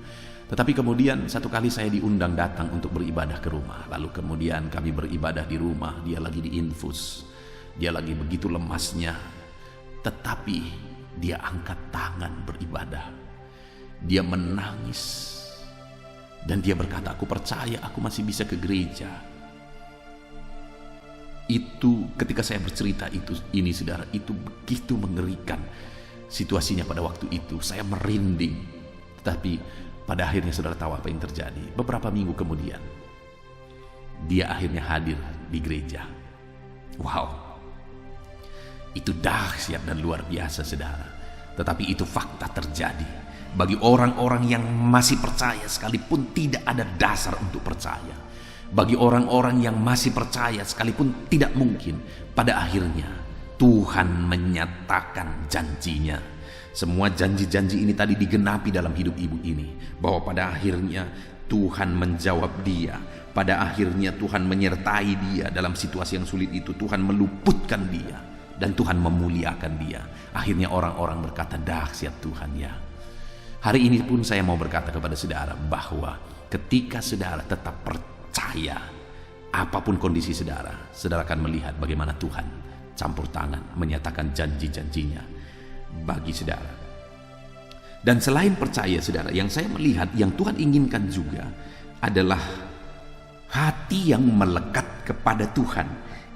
S2: Tetapi kemudian satu kali saya diundang datang untuk beribadah ke rumah. Lalu kemudian kami beribadah di rumah. Dia lagi diinfus, dia lagi begitu lemasnya, tetapi dia angkat tangan beribadah. Dia menangis dan dia berkata, aku percaya aku masih bisa ke gereja. Itu ketika saya bercerita ini saudara, itu begitu mengerikan situasinya pada waktu itu. Saya merinding. Tetapi pada akhirnya saudara tahu apa yang terjadi. Beberapa minggu kemudian dia akhirnya hadir di gereja. Wow, itu dahsyat dan luar biasa saudara. Tetapi itu fakta terjadi bagi orang-orang yang masih percaya, sekalipun tidak ada dasar untuk percaya. Bagi orang-orang yang masih percaya, sekalipun tidak mungkin, pada akhirnya Tuhan menyatakan janjinya. Semua janji-janji ini tadi digenapi dalam hidup ibu ini, bahwa pada akhirnya Tuhan menjawab dia. Pada akhirnya Tuhan menyertai dia dalam situasi yang sulit itu. Tuhan meluputkan dia dan Tuhan memuliakan dia. Akhirnya orang-orang berkata, dahsyat Tuhan ya. Hari ini pun saya mau berkata kepada saudara bahwa ketika saudara tetap percaya, apapun kondisi saudara, saudara akan melihat bagaimana Tuhan campur tangan menyatakan janji-janjinya bagi saudara. Dan selain percaya saudara, yang saya melihat yang Tuhan inginkan juga adalah hati yang melekat kepada Tuhan,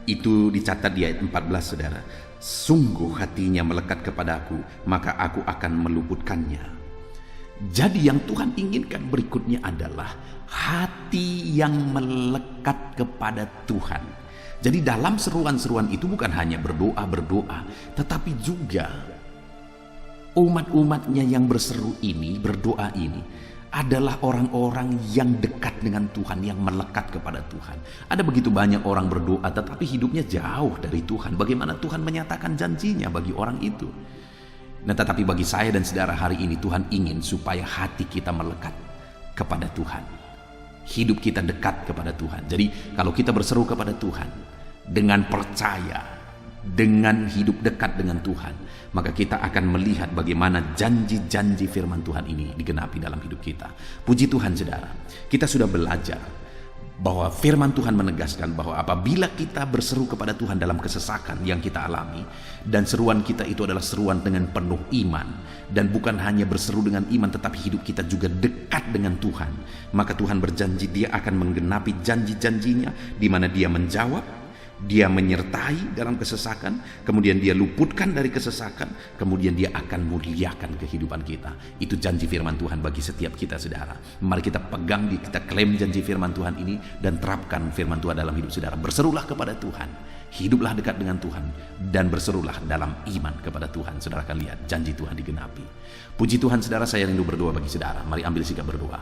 S2: Itu dicatat di ayat 14, saudara. Sungguh hatinya melekat kepadaku, maka aku akan meluputkannya. Jadi yang Tuhan inginkan berikutnya adalah hati yang melekat kepada Tuhan. Jadi dalam seruan-seruan itu bukan hanya berdoa, tetapi juga umat-umatnya yang berseru ini, berdoa ini adalah orang-orang yang dekat dengan Tuhan, yang melekat kepada Tuhan. Ada begitu banyak orang berdoa tetapi hidupnya jauh dari Tuhan. Bagaimana Tuhan menyatakan janjinya bagi orang itu? Nah, tetapi bagi saya dan saudara hari ini, Tuhan ingin supaya hati kita melekat kepada Tuhan. Hidup kita dekat kepada Tuhan. Jadi kalau kita berseru kepada Tuhan dengan percaya, dengan hidup dekat dengan Tuhan, maka kita akan melihat bagaimana janji-janji firman Tuhan ini digenapi dalam hidup kita. Puji Tuhan, saudara. Kita sudah belajar bahwa firman Tuhan menegaskan bahwa apabila kita berseru kepada Tuhan dalam kesesakan yang kita alami, dan seruan kita itu adalah seruan dengan penuh iman, dan bukan hanya berseru dengan iman tetapi hidup kita juga dekat dengan Tuhan, maka Tuhan berjanji Dia akan menggenapi janji-janjinya, di mana Dia menjawab, Dia menyertai dalam kesesakan, kemudian Dia luputkan dari kesesakan, kemudian Dia akan muliakan kehidupan kita. Itu janji firman Tuhan bagi setiap kita, saudara. Mari kita pegang, kita klaim janji firman Tuhan ini dan terapkan firman Tuhan dalam hidup saudara. Berserulah kepada Tuhan, hiduplah dekat dengan Tuhan, dan berserulah dalam iman kepada Tuhan. Saudara akan lihat janji Tuhan digenapi. Puji Tuhan, saudara. Saya rindu berdoa bagi saudara. Mari ambil sikap berdoa.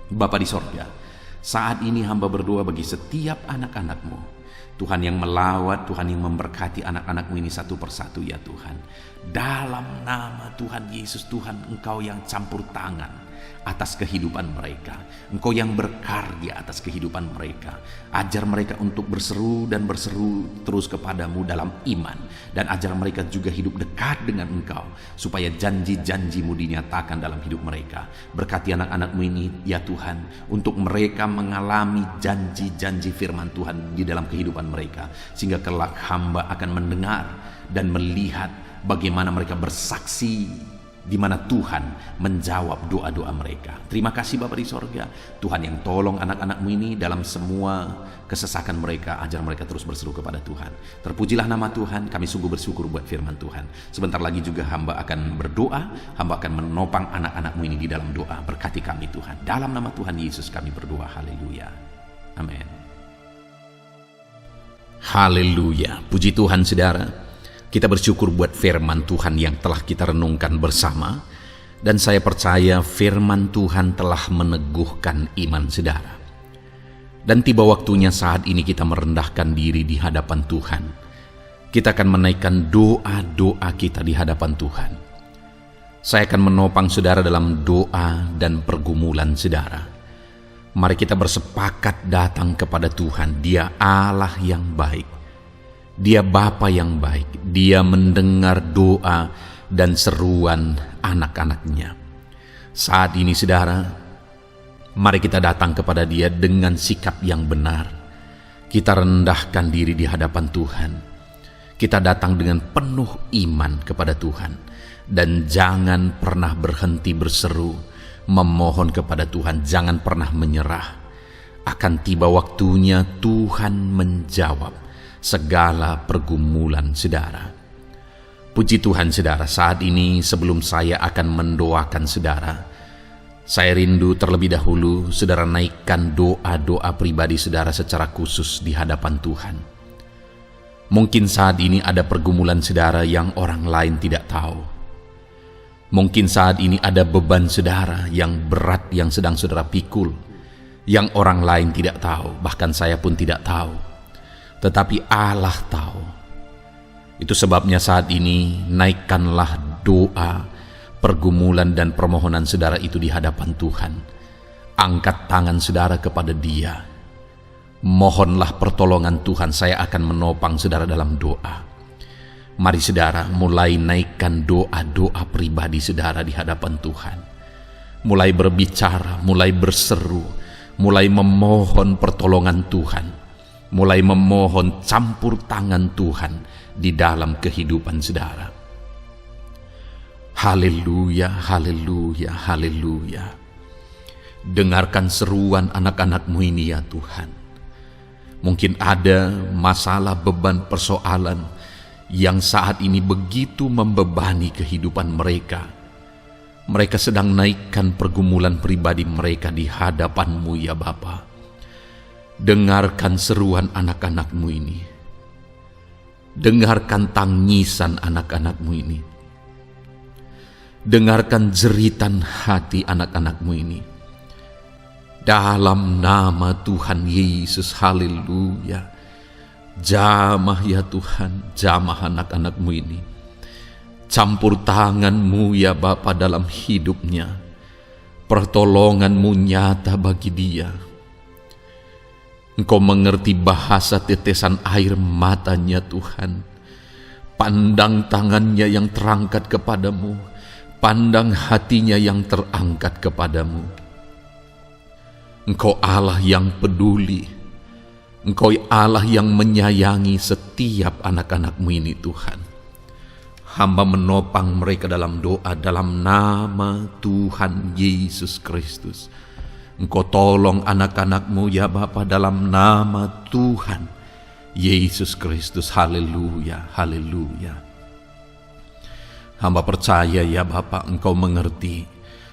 S2: Bapa di sorga, saat ini hamba berdoa bagi setiap anak-anak-Mu, Tuhan yang melawat, Tuhan yang memberkati anak-anak-Mu ini satu persatu, ya Tuhan. Dalam nama Tuhan Yesus, Tuhan, Engkau yang campur tangan atas kehidupan mereka. Engkau yang berkarya atas kehidupan mereka. Ajar mereka untuk berseru dan berseru terus kepadamu dalam iman. Dan ajar mereka juga hidup dekat dengan Engkau, supaya janji-janji-Mu dinyatakan dalam hidup mereka. Berkati anak-anak-Mu ini, ya Tuhan, untuk mereka mengalami janji-janji firman Tuhan di dalam kehidupan mereka, sehingga kelak hamba akan mendengar dan melihat bagaimana mereka bersaksi, di mana Tuhan menjawab doa-doa mereka. Terima kasih Bapa di sorga, Tuhan yang tolong anak-anak-Mu ini dalam semua kesesakan mereka. Ajar mereka terus berseru kepada Tuhan. Terpujilah nama Tuhan. Kami sungguh bersyukur buat firman Tuhan. Sebentar lagi juga hamba akan berdoa, hamba akan menopang anak-anak-Mu ini di dalam doa. Berkati kami Tuhan. Dalam nama Tuhan Yesus kami berdoa. Haleluya. Amin.
S1: Haleluya. Puji Tuhan, saudara. Kita bersyukur buat firman Tuhan yang telah kita renungkan bersama. Dan saya percaya firman Tuhan telah meneguhkan iman saudara. Dan tiba waktunya saat ini kita merendahkan diri di hadapan Tuhan. Kita akan menaikkan doa-doa kita di hadapan Tuhan. Saya akan menopang saudara dalam doa dan pergumulan saudara. Mari kita bersepakat datang kepada Tuhan. Dia Allah yang baik. Dia Bapa yang baik. Dia mendengar doa dan seruan anak-anaknya. Saat ini saudara, mari kita datang kepada Dia dengan sikap yang benar. Kita rendahkan diri di hadapan Tuhan. Kita datang dengan penuh iman kepada Tuhan. Dan jangan pernah berhenti berseru, memohon kepada Tuhan. Jangan pernah menyerah. Akan tiba waktunya Tuhan menjawab segala pergumulan saudara. Puji Tuhan saudara, saat ini sebelum saya akan mendoakan saudara, saya rindu terlebih dahulu saudara naikkan doa-doa pribadi saudara secara khusus di hadapan Tuhan. Mungkin saat ini ada pergumulan saudara yang orang lain tidak tahu. Mungkin saat ini ada beban saudara yang berat yang sedang saudara pikul, yang orang lain tidak tahu, bahkan saya pun tidak tahu. Tetapi Allah tahu. Itu sebabnya saat ini naikkanlah doa, pergumulan dan permohonan saudara itu di hadapan Tuhan. Angkat tangan saudara kepada Dia. Mohonlah pertolongan Tuhan. Saya akan menopang saudara dalam doa. Mari saudara mulai naikkan doa-doa pribadi saudara di hadapan Tuhan. Mulai berbicara, mulai berseru, mulai memohon pertolongan Tuhan. Mulai memohon campur tangan Tuhan di dalam kehidupan saudara. Haleluya, haleluya, haleluya. Dengarkan seruan anak-anak-Mu ini ya Tuhan. Mungkin ada masalah, beban, persoalan yang saat ini begitu membebani kehidupan mereka. Mereka sedang naikkan pergumulan pribadi mereka di hadapan-Mu ya Bapa. Dengarkan seruan anak-anak-Mu ini. Dengarkan tangisan anak-anak-Mu ini. Dengarkan jeritan hati anak-anak-Mu ini. Dalam nama Tuhan Yesus, haleluya. Jamah ya Tuhan, jamah anak-anak-Mu ini. Campur tangan-Mu ya Bapa dalam hidupnya. Pertolongan-Mu nyata bagi dia. Engkau mengerti bahasa tetesan air matanya Tuhan. Pandang tangannya yang terangkat kepadamu. Pandang hatinya yang terangkat kepadamu. Engkau Allah yang peduli. Engkau Allah yang menyayangi setiap anak-anak-Mu ini Tuhan. Hamba menopang mereka dalam doa dalam nama Tuhan Yesus Kristus. Engkau tolong anak-anak-Mu ya Bapa dalam nama Tuhan Yesus Kristus. Haleluya, haleluya. Hamba percaya ya Bapa, Engkau mengerti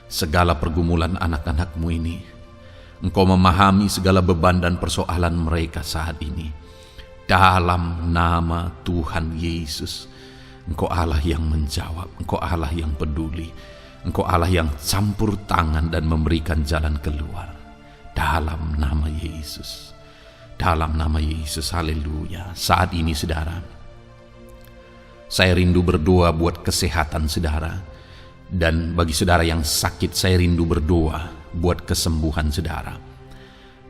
S1: segala pergumulan anak-anak-Mu ini. Engkau memahami segala beban dan persoalan mereka saat ini. Dalam nama Tuhan Yesus, Engkau Allah yang menjawab, Engkau Allah yang peduli, Engkau Allah yang campur tangan dan memberikan jalan keluar. Dalam nama Yesus, dalam nama Yesus, haleluya. Saat ini saudara, saya rindu berdoa buat kesehatan saudara. Dan bagi saudara yang sakit, saya rindu berdoa buat kesembuhan saudara.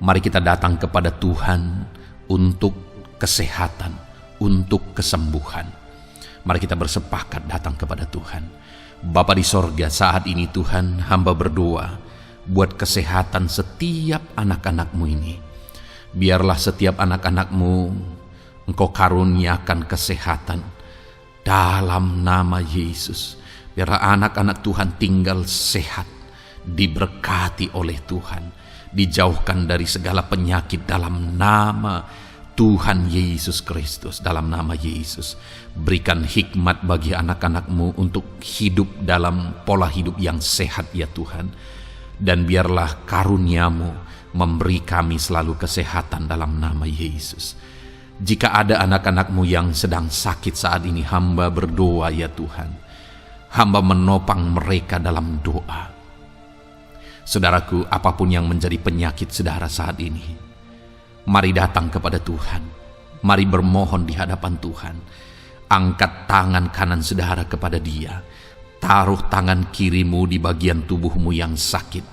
S1: Mari kita datang kepada Tuhan untuk kesehatan, untuk kesembuhan. Mari kita bersepakat datang kepada Tuhan. Bapa di sorga, saat ini Tuhan, hamba berdoa buat kesehatan setiap anak-anak-Mu ini. Biarlah setiap anak-anak-Mu Engkau karuniakan kesehatan dalam nama Yesus. Biarlah anak-anak Tuhan tinggal sehat, diberkati oleh Tuhan, dijauhkan dari segala penyakit dalam nama Tuhan Yesus Kristus. Dalam nama Yesus, berikan hikmat bagi anak-anak-Mu untuk hidup dalam pola hidup yang sehat ya Tuhan. Dan biarlah karunia-Mu memberi kami selalu kesehatan dalam nama Yesus. Jika ada anak-anak-Mu yang sedang sakit saat ini, hamba berdoa ya Tuhan. Hamba menopang mereka dalam doa. Saudaraku, apapun yang menjadi penyakit saudara saat ini, mari datang kepada Tuhan. Mari bermohon di hadapan Tuhan. Angkat tangan kanan saudara kepada Dia. Taruh tangan kirimu di bagian tubuhmu yang sakit.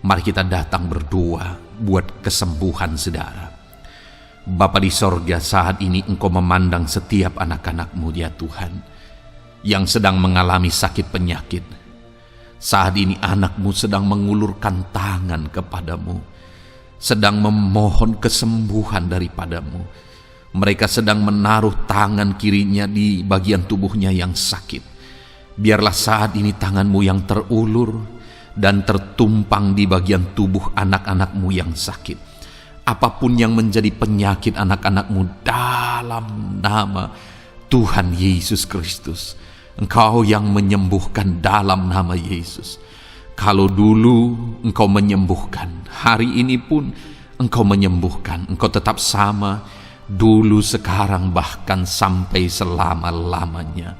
S1: Mari kita datang berdoa buat kesembuhan saudara. Bapa di sorga, saat ini Engkau memandang setiap anak-anak-Mu ya Tuhan, yang sedang mengalami sakit penyakit. Saat ini anak-Mu sedang mengulurkan tangan kepadamu, sedang memohon kesembuhan daripadamu. Mereka sedang menaruh tangan kirinya di bagian tubuhnya yang sakit. Biarlah saat ini tangan-Mu yang terulur dan tertumpang di bagian tubuh anak-anak-Mu yang sakit. Apapun yang menjadi penyakit anak-anak-Mu, dalam nama Tuhan Yesus Kristus, Engkau yang menyembuhkan dalam nama Yesus. Kalau dulu Engkau menyembuhkan, hari ini pun Engkau menyembuhkan. Engkau tetap sama, dulu, sekarang, bahkan sampai selama-lamanya.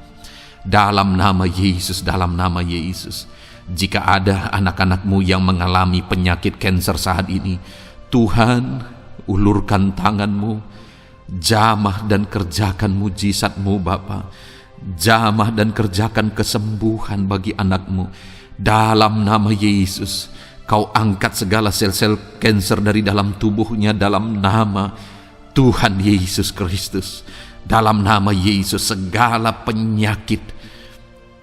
S1: Dalam nama Yesus, dalam nama Yesus. Jika ada anak-anak-Mu yang mengalami penyakit kanker saat ini, Tuhan, ulurkan tangan-Mu, jamah dan kerjakan mujizat-Mu Bapa. Jamah dan kerjakan kesembuhan bagi anak-Mu. Dalam nama Yesus, Kau angkat segala sel-sel kanker dari dalam tubuhnya dalam nama Tuhan Yesus Kristus. Dalam nama Yesus, segala penyakit,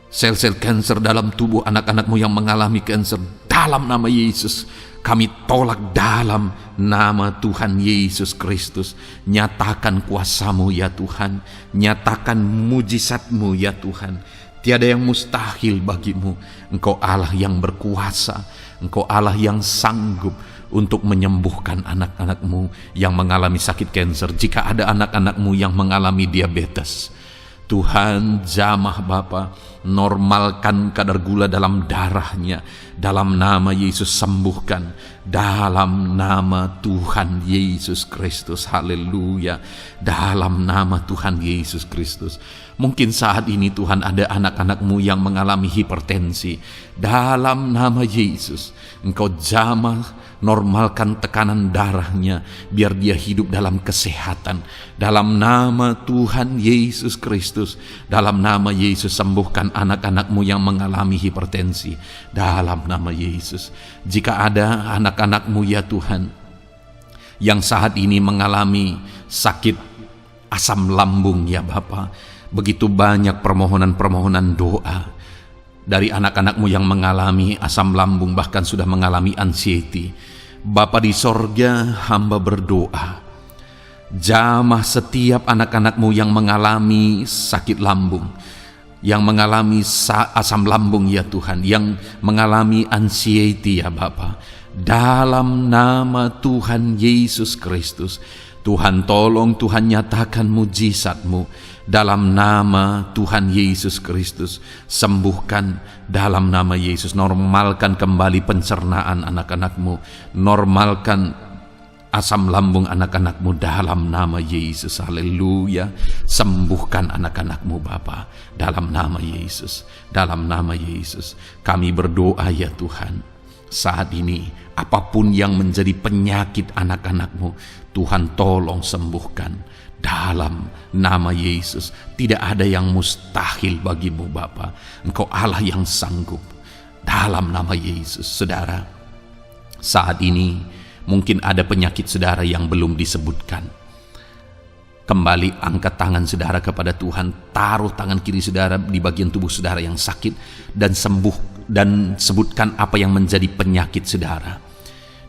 S1: sel-sel kanker dalam tubuh anak-anak-Mu yang mengalami kanker, dalam nama Yesus, kami tolak dalam nama Tuhan Yesus Kristus. Nyatakan kuasa-Mu ya Tuhan. Nyatakan mujizat-Mu ya Tuhan. Tiada yang mustahil bagi-Mu. Engkau Allah yang berkuasa. Engkau Allah yang sanggup. untuk menyembuhkan anak-anak-Mu yang mengalami sakit kanker. Jika ada anak-anak-Mu yang mengalami diabetes, Tuhan, jamah Bapa, normalkan kadar gula dalam darahnya. Dalam nama Yesus sembuhkan. Dalam nama Tuhan Yesus Kristus. Haleluya. Dalam nama Tuhan Yesus Kristus. Mungkin saat ini Tuhan ada anak-anak-Mu yang mengalami hipertensi. Dalam nama Yesus, Engkau jamah, normalkan tekanan darahnya, biar dia hidup dalam kesehatan. Dalam nama Tuhan Yesus Kristus, dalam nama Yesus sembuhkan anak-anak-Mu yang mengalami hipertensi. Dalam nama Yesus, jika ada anak-anak-Mu ya Tuhan, yang saat ini mengalami sakit asam lambung ya Bapa, begitu banyak permohonan-permohonan doa dari anak-anak-Mu yang mengalami asam lambung, bahkan sudah mengalami anxiety. Bapa di sorga, hamba berdoa, jamah setiap anak-anak-Mu yang mengalami sakit lambung, yang mengalami asam lambung ya Tuhan, yang mengalami anxiety ya Bapa. Dalam nama Tuhan Yesus Kristus, Tuhan tolong, Tuhan nyatakan mujizat-Mu. Dalam nama Tuhan Yesus Kristus, sembuhkan dalam nama Yesus. Normalkan kembali pencernaan anak-anak-Mu, normalkan asam lambung anak-anak-Mu dalam nama Yesus. Haleluya. Sembuhkan anak-anak-Mu Bapa, dalam nama Yesus. Dalam nama Yesus kami berdoa ya Tuhan, saat ini apapun yang menjadi penyakit anak-anak-Mu, Tuhan tolong sembuhkan dalam nama Yesus. Tidak ada yang mustahil bagi-Mu Bapa. Engkau Allah yang sanggup. Dalam nama Yesus. Saudara, saat ini mungkin ada penyakit saudara yang belum disebutkan. Kembali angkat tangan saudara kepada Tuhan, taruh tangan kiri saudara di bagian tubuh saudara yang sakit, dan sembuh, dan sebutkan apa yang menjadi penyakit saudara.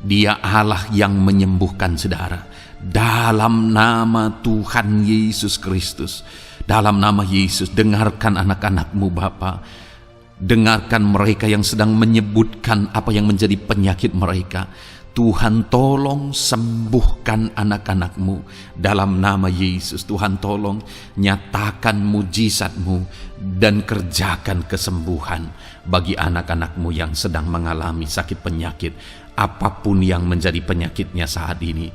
S1: Dia Allah yang menyembuhkan saudara. Dalam nama Tuhan Yesus Kristus, dalam nama Yesus, dengarkan anak-anak-Mu Bapa. Dengarkan mereka yang sedang menyebutkan apa yang menjadi penyakit mereka. Tuhan tolong sembuhkan anak-anak-Mu dalam nama Yesus. Tuhan tolong nyatakan mujizat-Mu dan kerjakan kesembuhan bagi anak-anak-Mu yang sedang mengalami sakit penyakit, apapun yang menjadi penyakitnya saat ini.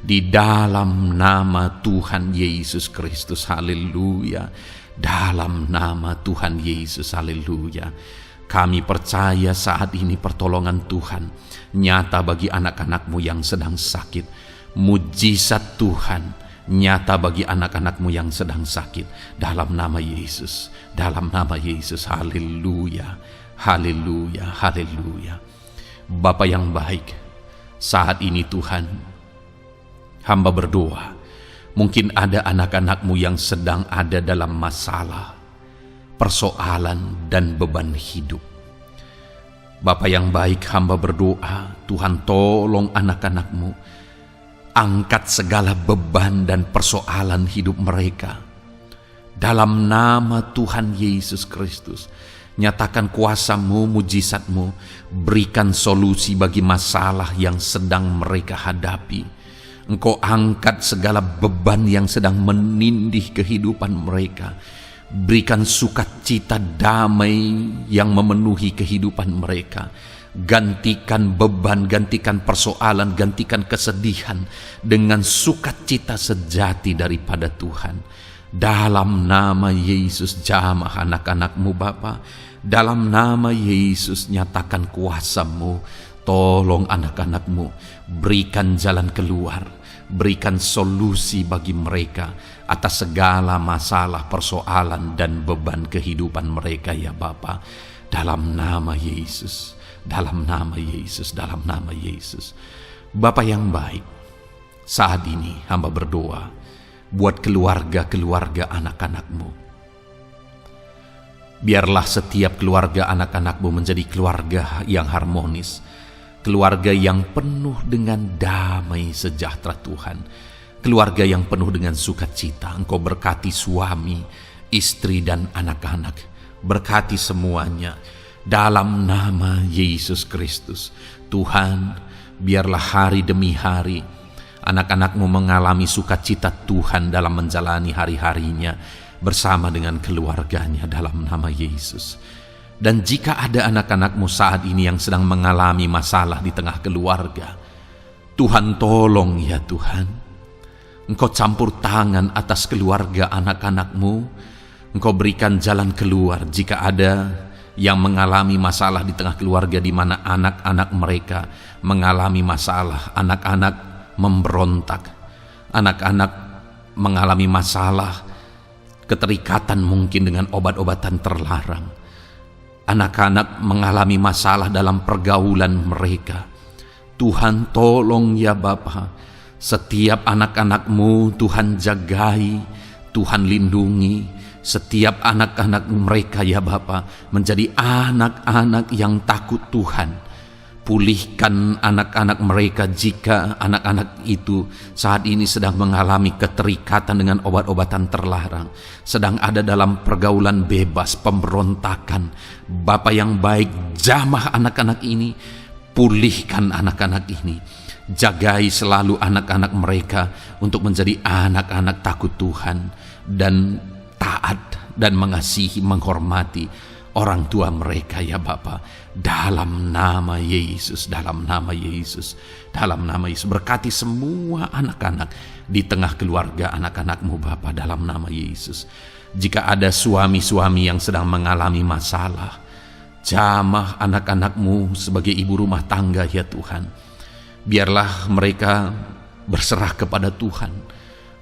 S1: Di dalam nama Tuhan Yesus Kristus. Haleluya. Dalam nama Tuhan Yesus. Haleluya. Kami percaya saat ini pertolongan Tuhan nyata bagi anak-anak-Mu yang sedang sakit. Mujizat Tuhan nyata bagi anak-anak-Mu yang sedang sakit. Dalam nama Yesus. Dalam nama Yesus. Haleluya. Haleluya. Haleluya. Bapa yang baik, saat ini Tuhan, hamba berdoa, mungkin ada anak-anak-Mu yang sedang ada dalam masalah, persoalan, dan beban hidup. Bapa yang baik, hamba berdoa, Tuhan tolong anak-anak-Mu, angkat segala beban dan persoalan hidup mereka. Dalam nama Tuhan Yesus Kristus, nyatakan kuasa-Mu, mujizat-Mu, berikan solusi bagi masalah yang sedang mereka hadapi. Engkau angkat segala beban yang sedang menindih kehidupan mereka. Berikan sukacita damai yang memenuhi kehidupan mereka. Gantikan beban, gantikan persoalan, gantikan kesedihan dengan sukacita sejati daripada Tuhan. Dalam nama Yesus, jamah anak-anak-Mu Bapa. Dalam nama Yesus, nyatakan kuasa-Mu. Tolong anak-anak-Mu, berikan jalan keluar, berikan solusi bagi mereka atas segala masalah, persoalan, dan beban kehidupan mereka ya Bapa. Dalam nama Yesus, dalam nama Yesus, dalam nama Yesus. Bapa yang baik, saat ini hamba berdoa buat keluarga-keluarga anak-anak-Mu. Biarlah setiap keluarga anak-anak-Mu menjadi keluarga yang harmonis, keluarga yang penuh dengan damai sejahtera Tuhan, keluarga yang penuh dengan sukacita. Engkau berkati suami, istri, dan anak-anak. Berkati semuanya dalam nama Yesus Kristus. Tuhan, Biarlah hari demi hari anak-anak-Mu mengalami sukacita Tuhan dalam menjalani hari-harinya bersama dengan keluarganya dalam nama Yesus. Dan jika ada anak-anak-Mu saat ini yang sedang mengalami masalah di tengah keluarga, Tuhan tolong ya Tuhan. Engkau campur tangan atas keluarga anak-anak-Mu. Engkau berikan jalan keluar jika ada yang mengalami masalah di tengah keluarga di mana anak-anak mereka mengalami masalah, anak-anak memberontak, anak-anak mengalami masalah keterikatan mungkin dengan obat-obatan terlarang, anak-anak mengalami masalah dalam pergaulan mereka. Tuhan tolong ya Bapa, setiap anak-anak-Mu Tuhan jagai, Tuhan lindungi. Setiap anak-anak mereka ya Bapa menjadi anak-anak yang takut Tuhan. Pulihkan anak-anak mereka jika anak-anak itu saat ini sedang mengalami keterikatan dengan obat-obatan terlarang, sedang ada dalam pergaulan bebas, pemberontakan. Bapa yang baik, jamah anak-anak ini, pulihkan anak-anak ini. Jagai selalu anak-anak mereka untuk menjadi anak-anak takut Tuhan dan taat dan mengasihi, menghormati orang tua mereka ya Bapa. Dalam nama Yesus, dalam nama Yesus, dalam nama Yesus. Berkati semua anak-anak di tengah keluarga anak-anak-Mu Bapa dalam nama Yesus. Jika ada suami-suami yang sedang mengalami masalah, jamah anak-anak-Mu sebagai ibu rumah tangga ya Tuhan. Biarlah mereka berserah kepada Tuhan,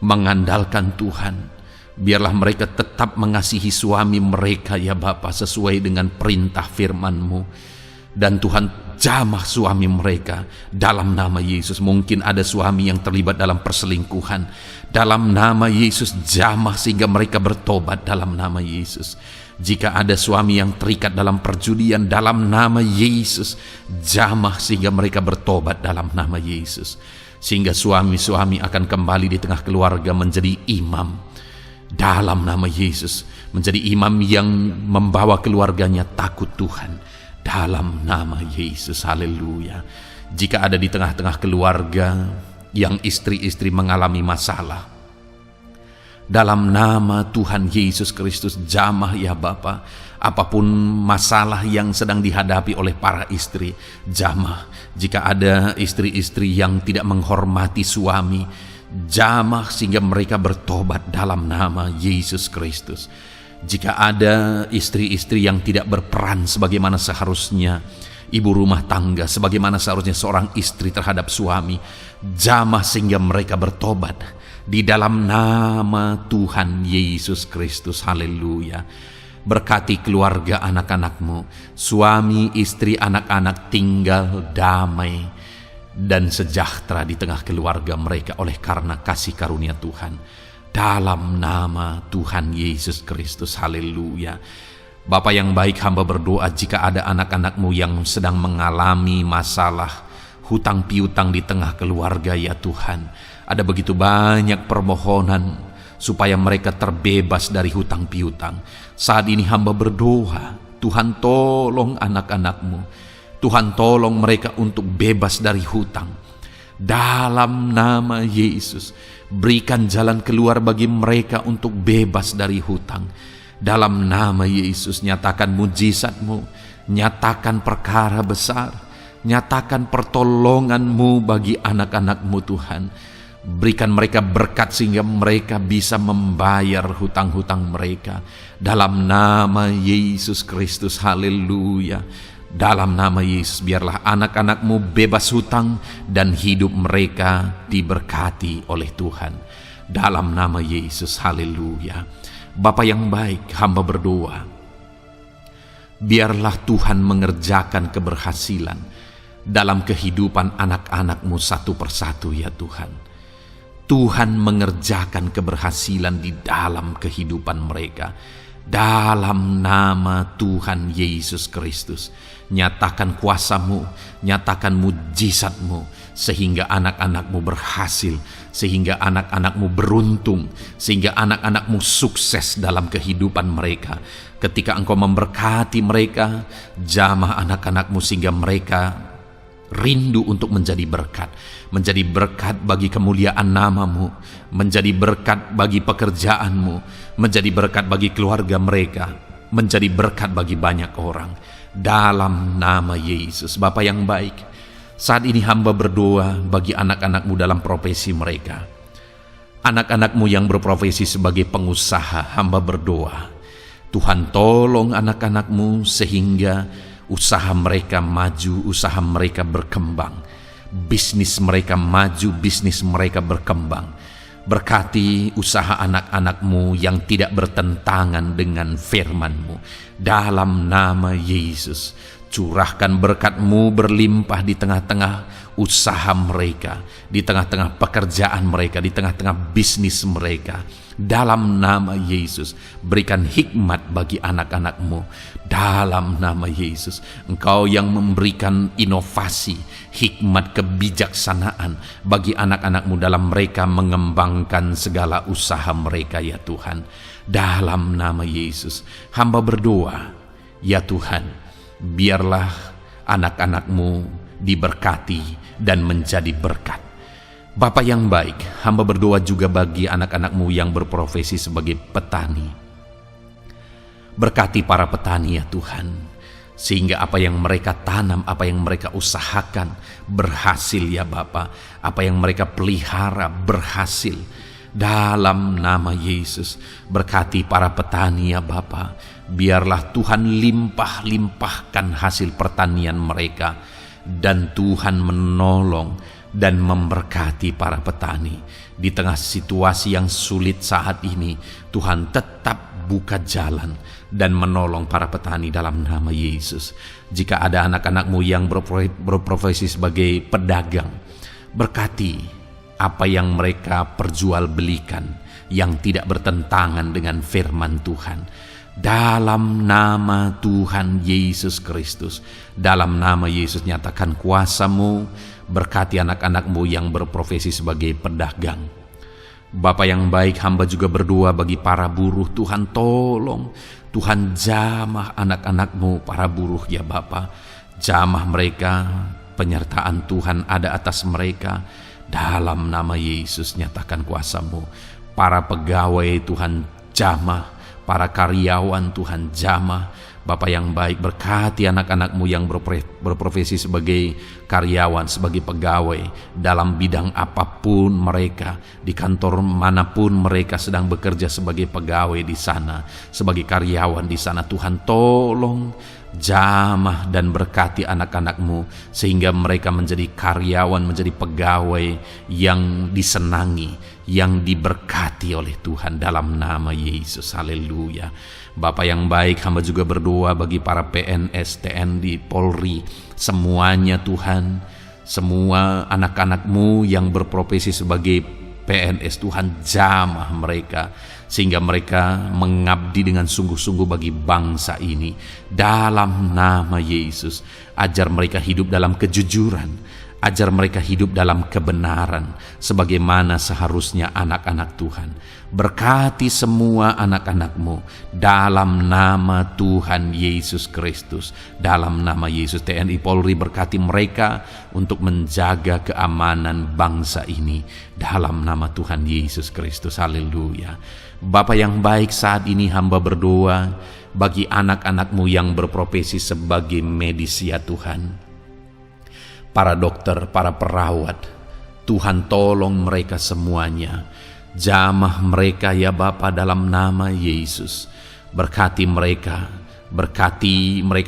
S1: mengandalkan Tuhan. Biarlah mereka tetap mengasihi suami mereka ya Bapa sesuai dengan perintah firman-Mu. Dan Tuhan jamah suami mereka dalam nama Yesus. Mungkin ada suami yang terlibat dalam perselingkuhan, dalam nama Yesus jamah sehingga mereka bertobat dalam nama Yesus. Jika ada suami yang terikat dalam perjudian, dalam nama Yesus jamah sehingga mereka bertobat dalam nama Yesus. Sehingga suami-suami akan kembali di tengah keluarga menjadi imam dalam nama Yesus, menjadi imam yang membawa keluarganya takut Tuhan dalam nama Yesus. Haleluya. Jika ada di tengah-tengah keluarga yang istri-istri mengalami masalah, dalam nama Tuhan Yesus Kristus jamah ya Bapa. Apapun masalah yang sedang dihadapi oleh para istri, jamah. Jika ada istri-istri yang tidak menghormati suami, jamah sehingga mereka bertobat dalam nama Yesus Kristus. Jika ada istri-istri yang tidak berperan sebagaimana seharusnya ibu rumah tangga, sebagaimana seharusnya seorang istri terhadap suami, jamah sehingga mereka bertobat di dalam nama Tuhan Yesus Kristus. Haleluya. Berkati keluarga anak-anak-Mu, suami, istri, anak-anak tinggal damai dan sejahtera di tengah keluarga mereka oleh karena kasih karunia Tuhan. Dalam nama Tuhan Yesus Kristus. Haleluya. Bapa yang baik, hamba berdoa jika ada anak-anak-Mu yang sedang mengalami masalah hutang piutang di tengah keluarga ya Tuhan. Ada begitu banyak permohonan supaya mereka terbebas dari hutang piutang. Saat ini hamba berdoa, Tuhan tolong anak-anak-Mu. Tuhan tolong mereka untuk bebas dari hutang. Dalam nama Yesus, berikan jalan keluar bagi mereka untuk bebas dari hutang. Dalam nama Yesus, nyatakan mujizat-Mu, nyatakan perkara besar, nyatakan pertolongan-Mu bagi anak-anak-Mu Tuhan. Berikan mereka berkat sehingga mereka bisa membayar hutang-hutang mereka. Dalam nama Yesus Kristus, haleluya. Dalam nama Yesus, biarlah anak-anak-Mu bebas hutang dan hidup mereka diberkati oleh Tuhan. Dalam nama Yesus, haleluya. Bapa yang baik, hamba berdoa, biarlah Tuhan mengerjakan keberhasilan dalam kehidupan anak-anak-Mu satu persatu ya Tuhan. Tuhan mengerjakan keberhasilan di dalam kehidupan mereka. Dalam nama Tuhan Yesus Kristus, nyatakan kuasa-Mu, nyatakan mujizat-Mu, sehingga anak-anak-Mu berhasil, sehingga anak-anak-Mu beruntung, sehingga anak-anak-Mu sukses dalam kehidupan mereka. Ketika Engkau memberkati mereka, jamah anak-anak-Mu sehingga mereka rindu untuk menjadi berkat bagi kemuliaan nama-Mu, menjadi berkat bagi pekerjaanmu, menjadi berkat bagi keluarga mereka, menjadi berkat bagi banyak orang. Dalam nama Yesus. Bapa yang baik, saat ini hamba berdoa bagi anak-anak-Mu dalam profesi mereka. Anak-anak-Mu yang berprofesi sebagai pengusaha, hamba berdoa, Tuhan tolong anak-anak-Mu sehingga usaha mereka maju, usaha mereka berkembang, bisnis mereka maju, bisnis mereka berkembang. Berkati usaha anak-anak-Mu yang tidak bertentangan dengan firman-Mu. Dalam nama Yesus, curahkan berkat-Mu berlimpah di tengah-tengah usaha mereka, di tengah-tengah pekerjaan mereka, di tengah-tengah bisnis mereka. Dalam nama Yesus, berikan hikmat bagi anak-anak-Mu. Dalam nama Yesus, Engkau yang memberikan inovasi, hikmat, kebijaksanaan bagi anak-anak-Mu dalam mereka mengembangkan segala usaha mereka, ya Tuhan. Dalam nama Yesus, hamba berdoa, ya Tuhan, biarlah anak-anak-Mu diberkati dan menjadi berkat. Bapa yang baik, hamba berdoa juga bagi anak-anak-Mu yang berprofesi sebagai petani. Berkati para petani, ya Tuhan, sehingga apa yang mereka tanam, apa yang mereka usahakan berhasil, ya Bapa. Apa yang mereka pelihara berhasil. Dalam nama Yesus, berkati para petani, ya Bapa. Biarlah Tuhan limpah-limpahkan hasil pertanian mereka, dan Tuhan menolong dan memberkati para petani. Di tengah situasi yang sulit saat ini, Tuhan tetap buka jalan dan menolong para petani dalam nama Yesus. Jika ada anak-anak-Mu yang berprofesi sebagai pedagang, berkati apa yang mereka perjualbelikan yang tidak bertentangan dengan firman Tuhan. Dalam nama Tuhan Yesus Kristus, dalam nama Yesus, nyatakan kuasa-Mu, berkati anak-anak-Mu yang berprofesi sebagai pedagang. Bapa yang baik, hamba juga berdoa bagi para buruh. Tuhan tolong, Tuhan jamah anak-anak-Mu para buruh, ya Bapa. Jamah mereka, penyertaan Tuhan ada atas mereka. Dalam nama Yesus, nyatakan kuasa-Mu. Para pegawai Tuhan jamah, para karyawan Tuhan jamah. Bapa yang baik, berkati anak-anak-Mu yang berprofesi sebagai karyawan, sebagai pegawai dalam bidang apapun mereka, di kantor manapun mereka sedang bekerja sebagai pegawai di sana, sebagai karyawan di sana. Tuhan tolong jamah dan berkati anak-anak-Mu sehingga mereka menjadi karyawan, menjadi pegawai yang disenangi, yang diberkati oleh Tuhan dalam nama Yesus. Haleluya. Bapa yang baik, hamba juga berdoa bagi para PNS, TNI, Polri, semuanya Tuhan, semua anak-anak-Mu yang berprofesi sebagai PNS, Tuhan jamah mereka sehingga mereka mengabdi dengan sungguh-sungguh bagi bangsa ini. Dalam nama Yesus, ajar mereka hidup dalam kejujuran, ajar mereka hidup dalam kebenaran sebagaimana seharusnya anak-anak Tuhan. Berkati semua anak-anak-Mu dalam nama Tuhan Yesus Kristus. Dalam nama Yesus, TNI Polri berkati mereka untuk menjaga keamanan bangsa ini dalam nama Tuhan Yesus Kristus. Haleluya. Bapa yang baik, saat ini hamba berdoa bagi anak-anak-Mu yang berprofesi sebagai medis, ya Tuhan. Para dokter, para perawat, Tuhan tolong mereka semuanya. Jamah mereka, ya Bapa, dalam nama Yesus. Berkati mereka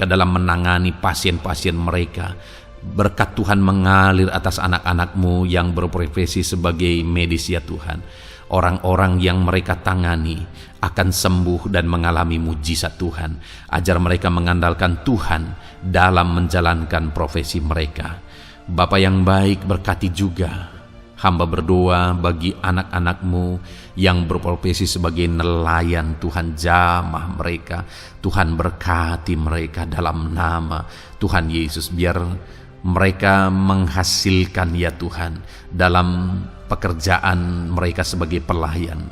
S1: dalam menangani pasien-pasien mereka. Berkat Tuhan mengalir atas anak-anak-Mu yang berprofesi sebagai medis, ya Tuhan. Orang-orang yang mereka tangani akan sembuh dan mengalami mujizat Tuhan. Ajar mereka mengandalkan Tuhan dalam menjalankan profesi mereka. Bapa yang baik, berkati juga hamba berdoa bagi anak-anak-Mu yang berprofesi sebagai nelayan. Tuhan jamah mereka, Tuhan berkati mereka dalam nama Tuhan Yesus. Biar mereka menghasilkan, ya Tuhan, dalam pekerjaan mereka sebagai pelayan,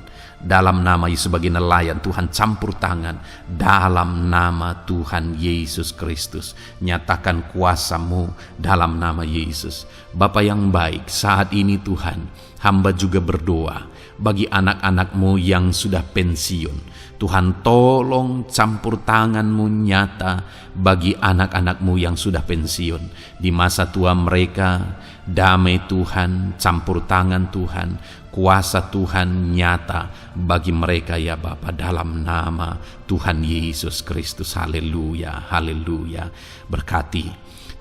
S1: dalam nama Yesus. Sebagai nelayan, Tuhan campur tangan dalam nama Tuhan Yesus Kristus. Nyatakan kuasa-Mu dalam nama Yesus. Bapa yang baik, saat ini Tuhan, hamba juga berdoa bagi anak-anak-Mu yang sudah pensiun. Tuhan, tolong campur tangan-Mu nyata bagi anak-anak-Mu yang sudah pensiun. Di masa tua mereka, damai Tuhan, campur tangan Tuhan, kuasa Tuhan nyata bagi mereka ya Bapa, dalam nama Tuhan Yesus Kristus. Haleluya, haleluya. Berkati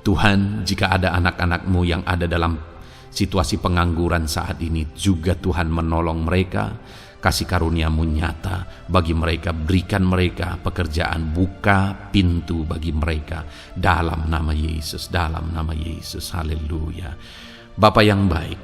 S1: Tuhan, jika ada anak-anak-Mu yang ada dalam situasi pengangguran saat ini, juga Tuhan menolong mereka. Kasih karunia-Mu nyata bagi mereka, berikan mereka pekerjaan, buka pintu bagi mereka dalam nama Yesus, dalam nama Yesus. Haleluya. Bapa yang baik,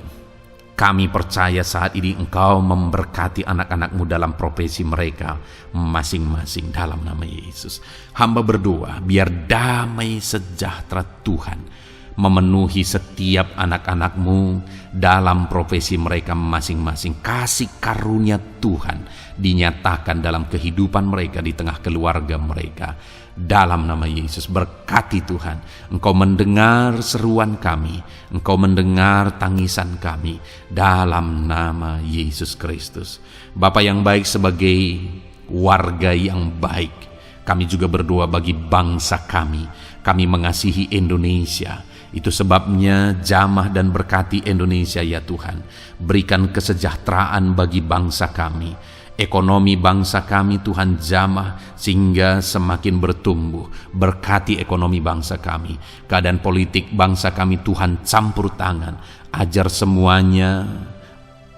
S1: kami percaya saat ini Engkau memberkati anak-anak-Mu dalam profesi mereka masing-masing dalam nama Yesus. Hamba berdoa biar damai sejahtera Tuhan memenuhi setiap anak-anak-Mu dalam profesi mereka masing-masing. Kasih karunia Tuhan dinyatakan dalam kehidupan mereka, di tengah keluarga mereka. Dalam nama Yesus, berkati Tuhan. Engkau mendengar seruan kami, Engkau mendengar tangisan kami dalam nama Yesus Kristus. Bapa yang baik, sebagai warga yang baik, kami juga berdoa bagi bangsa kami. Kami mengasihi Indonesia. Itu sebabnya jamah dan berkati Indonesia ya Tuhan. Berikan kesejahteraan bagi bangsa kami. Ekonomi bangsa kami Tuhan jamah sehingga semakin bertumbuh. Berkati ekonomi bangsa kami. Keadaan politik bangsa kami Tuhan campur tangan. Ajar semuanya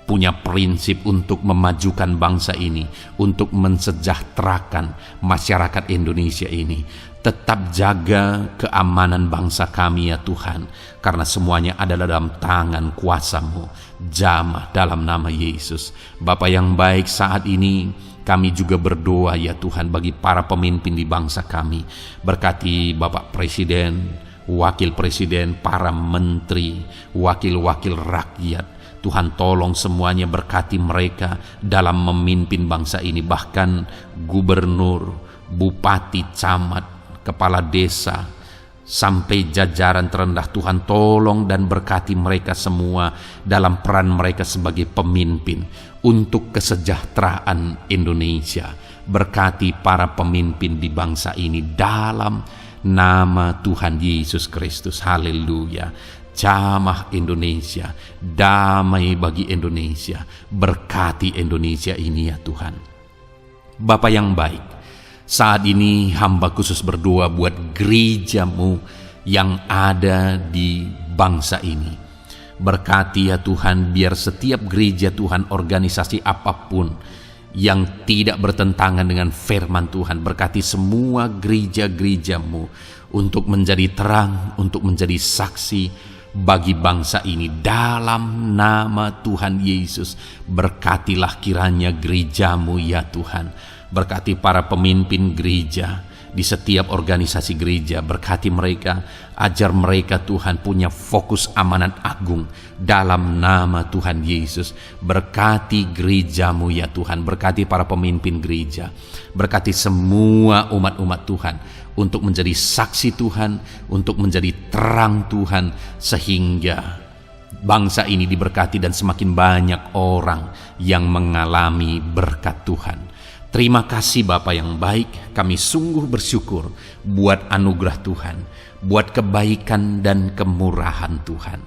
S1: punya prinsip untuk memajukan bangsa ini, untuk mensejahterakan masyarakat Indonesia ini. Tetap jaga keamanan bangsa kami ya Tuhan, karena semuanya adalah dalam tangan kuasa-Mu. Jamah dalam nama Yesus. Bapa yang baik, saat ini kami juga berdoa ya Tuhan bagi para pemimpin di bangsa kami. Berkati Bapak Presiden, Wakil Presiden, para menteri, wakil-wakil rakyat. Tuhan, tolong semuanya, berkati mereka dalam memimpin bangsa ini. Bahkan gubernur, bupati, camat, kepala desa, sampai jajaran terendah. Tuhan, tolong dan berkati mereka semua dalam peran mereka sebagai pemimpin untuk kesejahteraan Indonesia. Berkati para pemimpin di bangsa ini dalam nama Tuhan Yesus Kristus. Haleluya. Jamah Indonesia, damai bagi Indonesia. Berkati Indonesia ini ya Tuhan. Bapa yang baik, saat ini hamba khusus berdoa buat gereja-Mu yang ada di bangsa ini. Berkati ya Tuhan, biar setiap gereja Tuhan, organisasi apapun yang tidak bertentangan dengan firman Tuhan, berkati semua gereja-gereja-Mu untuk menjadi terang, untuk menjadi saksi bagi bangsa ini dalam nama Tuhan Yesus. Berkatilah kiranya gereja-Mu ya Tuhan. Berkati para pemimpin gereja di setiap organisasi gereja. Berkati mereka, ajar mereka Tuhan punya fokus amanat agung dalam nama Tuhan Yesus. Berkati gereja-Mu ya Tuhan. Berkati para pemimpin gereja. Berkati semua umat-umat Tuhan untuk menjadi saksi Tuhan, untuk menjadi terang Tuhan, sehingga bangsa ini diberkati dan semakin banyak orang yang mengalami berkat Tuhan. Terima kasih Bapa yang baik, kami sungguh bersyukur buat anugerah Tuhan, buat kebaikan dan kemurahan Tuhan.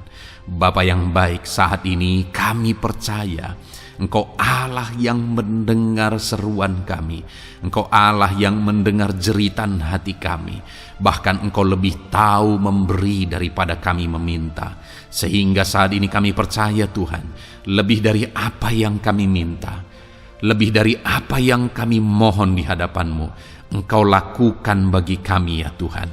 S1: Bapa yang baik, saat ini kami percaya Engkau Allah yang mendengar seruan kami. Engkau Allah yang mendengar jeritan hati kami. Bahkan Engkau lebih tahu memberi daripada kami meminta. Sehingga saat ini kami percaya Tuhan, lebih dari apa yang kami minta, lebih dari apa yang kami mohon di hadapan-Mu, Engkau lakukan bagi kami ya Tuhan.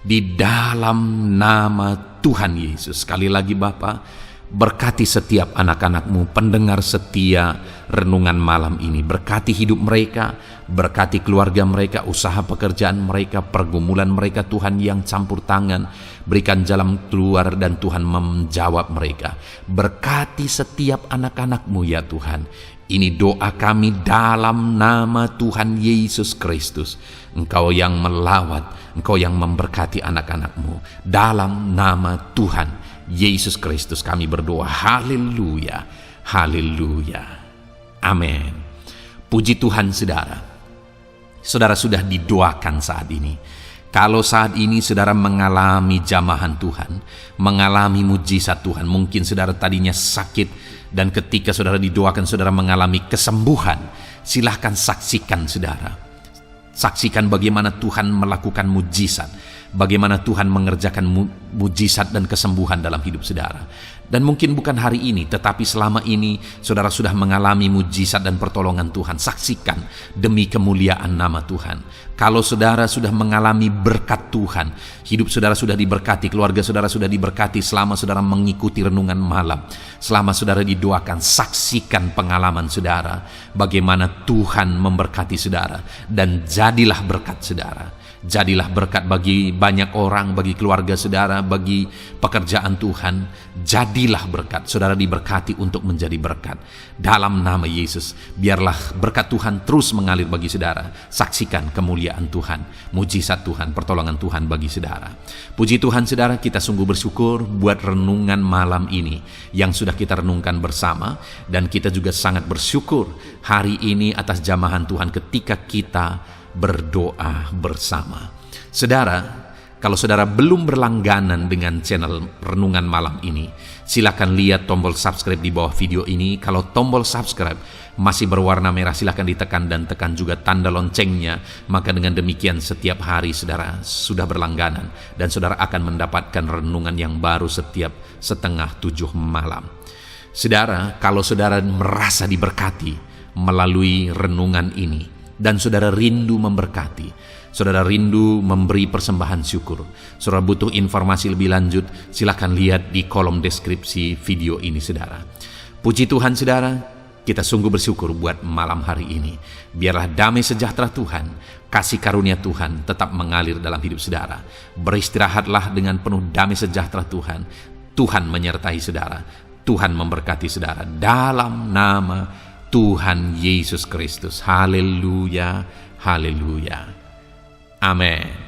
S1: Di dalam nama Tuhan Yesus. Sekali lagi Bapa, berkati setiap anak-anak-Mu, pendengar setia renungan malam ini. Berkati hidup mereka, berkati keluarga mereka, usaha pekerjaan mereka, pergumulan mereka Tuhan yang campur tangan. Berikan jalan keluar dan Tuhan menjawab mereka. Berkati setiap anak-anak-Mu ya Tuhan. Ini doa kami dalam nama Tuhan Yesus Kristus. Engkau yang melawat, Engkau yang memberkati anak-anak-Mu. Dalam nama Tuhan Yesus Kristus kami berdoa. Haleluya, haleluya, amin. Puji Tuhan saudara. Saudara sudah didoakan saat ini. Kalau saat ini saudara mengalami jamahan Tuhan, mengalami mujizat Tuhan, mungkin saudara tadinya sakit, dan ketika saudara didoakan saudara mengalami kesembuhan, silahkan saksikan saudara. Saksikan bagaimana Tuhan melakukan mujizat, bagaimana Tuhan mengerjakan mujizat dan kesembuhan dalam hidup saudara. Dan mungkin bukan hari ini, tetapi selama ini saudara sudah mengalami mujizat dan pertolongan Tuhan. Saksikan demi kemuliaan nama Tuhan. Kalau saudara sudah mengalami berkat Tuhan, hidup saudara sudah diberkati, keluarga saudara sudah diberkati selama saudara mengikuti renungan malam, selama saudara didoakan, saksikan pengalaman saudara, bagaimana Tuhan memberkati saudara, dan jadilah berkat saudara. Jadilah berkat bagi banyak orang, bagi keluarga saudara, bagi pekerjaan Tuhan. Jadilah berkat, saudara diberkati untuk menjadi berkat. Dalam nama Yesus, biarlah berkat Tuhan terus mengalir bagi saudara. Saksikan kemuliaan Tuhan, mujizat Tuhan, pertolongan Tuhan bagi saudara. Puji Tuhan saudara, kita sungguh bersyukur buat renungan malam ini yang sudah kita renungkan bersama. Dan kita juga sangat bersyukur hari ini atas jamahan Tuhan ketika kita berdoa bersama. Saudara, kalau saudara belum berlangganan dengan channel Renungan Malam ini, silakan lihat tombol subscribe di bawah video ini. Kalau tombol subscribe masih berwarna merah, silakan ditekan dan tekan juga tanda loncengnya. Maka dengan demikian setiap hari saudara sudah berlangganan dan saudara akan mendapatkan renungan yang baru setiap 6:30 malam. Saudara, kalau saudara merasa diberkati melalui renungan ini, dan saudara rindu memberkati, saudara rindu memberi persembahan syukur, saudara butuh informasi lebih lanjut, silakan lihat di kolom deskripsi video ini saudara. Puji Tuhan saudara, kita sungguh bersyukur buat malam hari ini. Biarlah damai sejahtera Tuhan, kasih karunia Tuhan tetap mengalir dalam hidup saudara. Beristirahatlah dengan penuh damai sejahtera Tuhan. Tuhan menyertai saudara, Tuhan memberkati saudara dalam nama Tuhan Yesus Kristus. Haleluya, haleluya. Amin.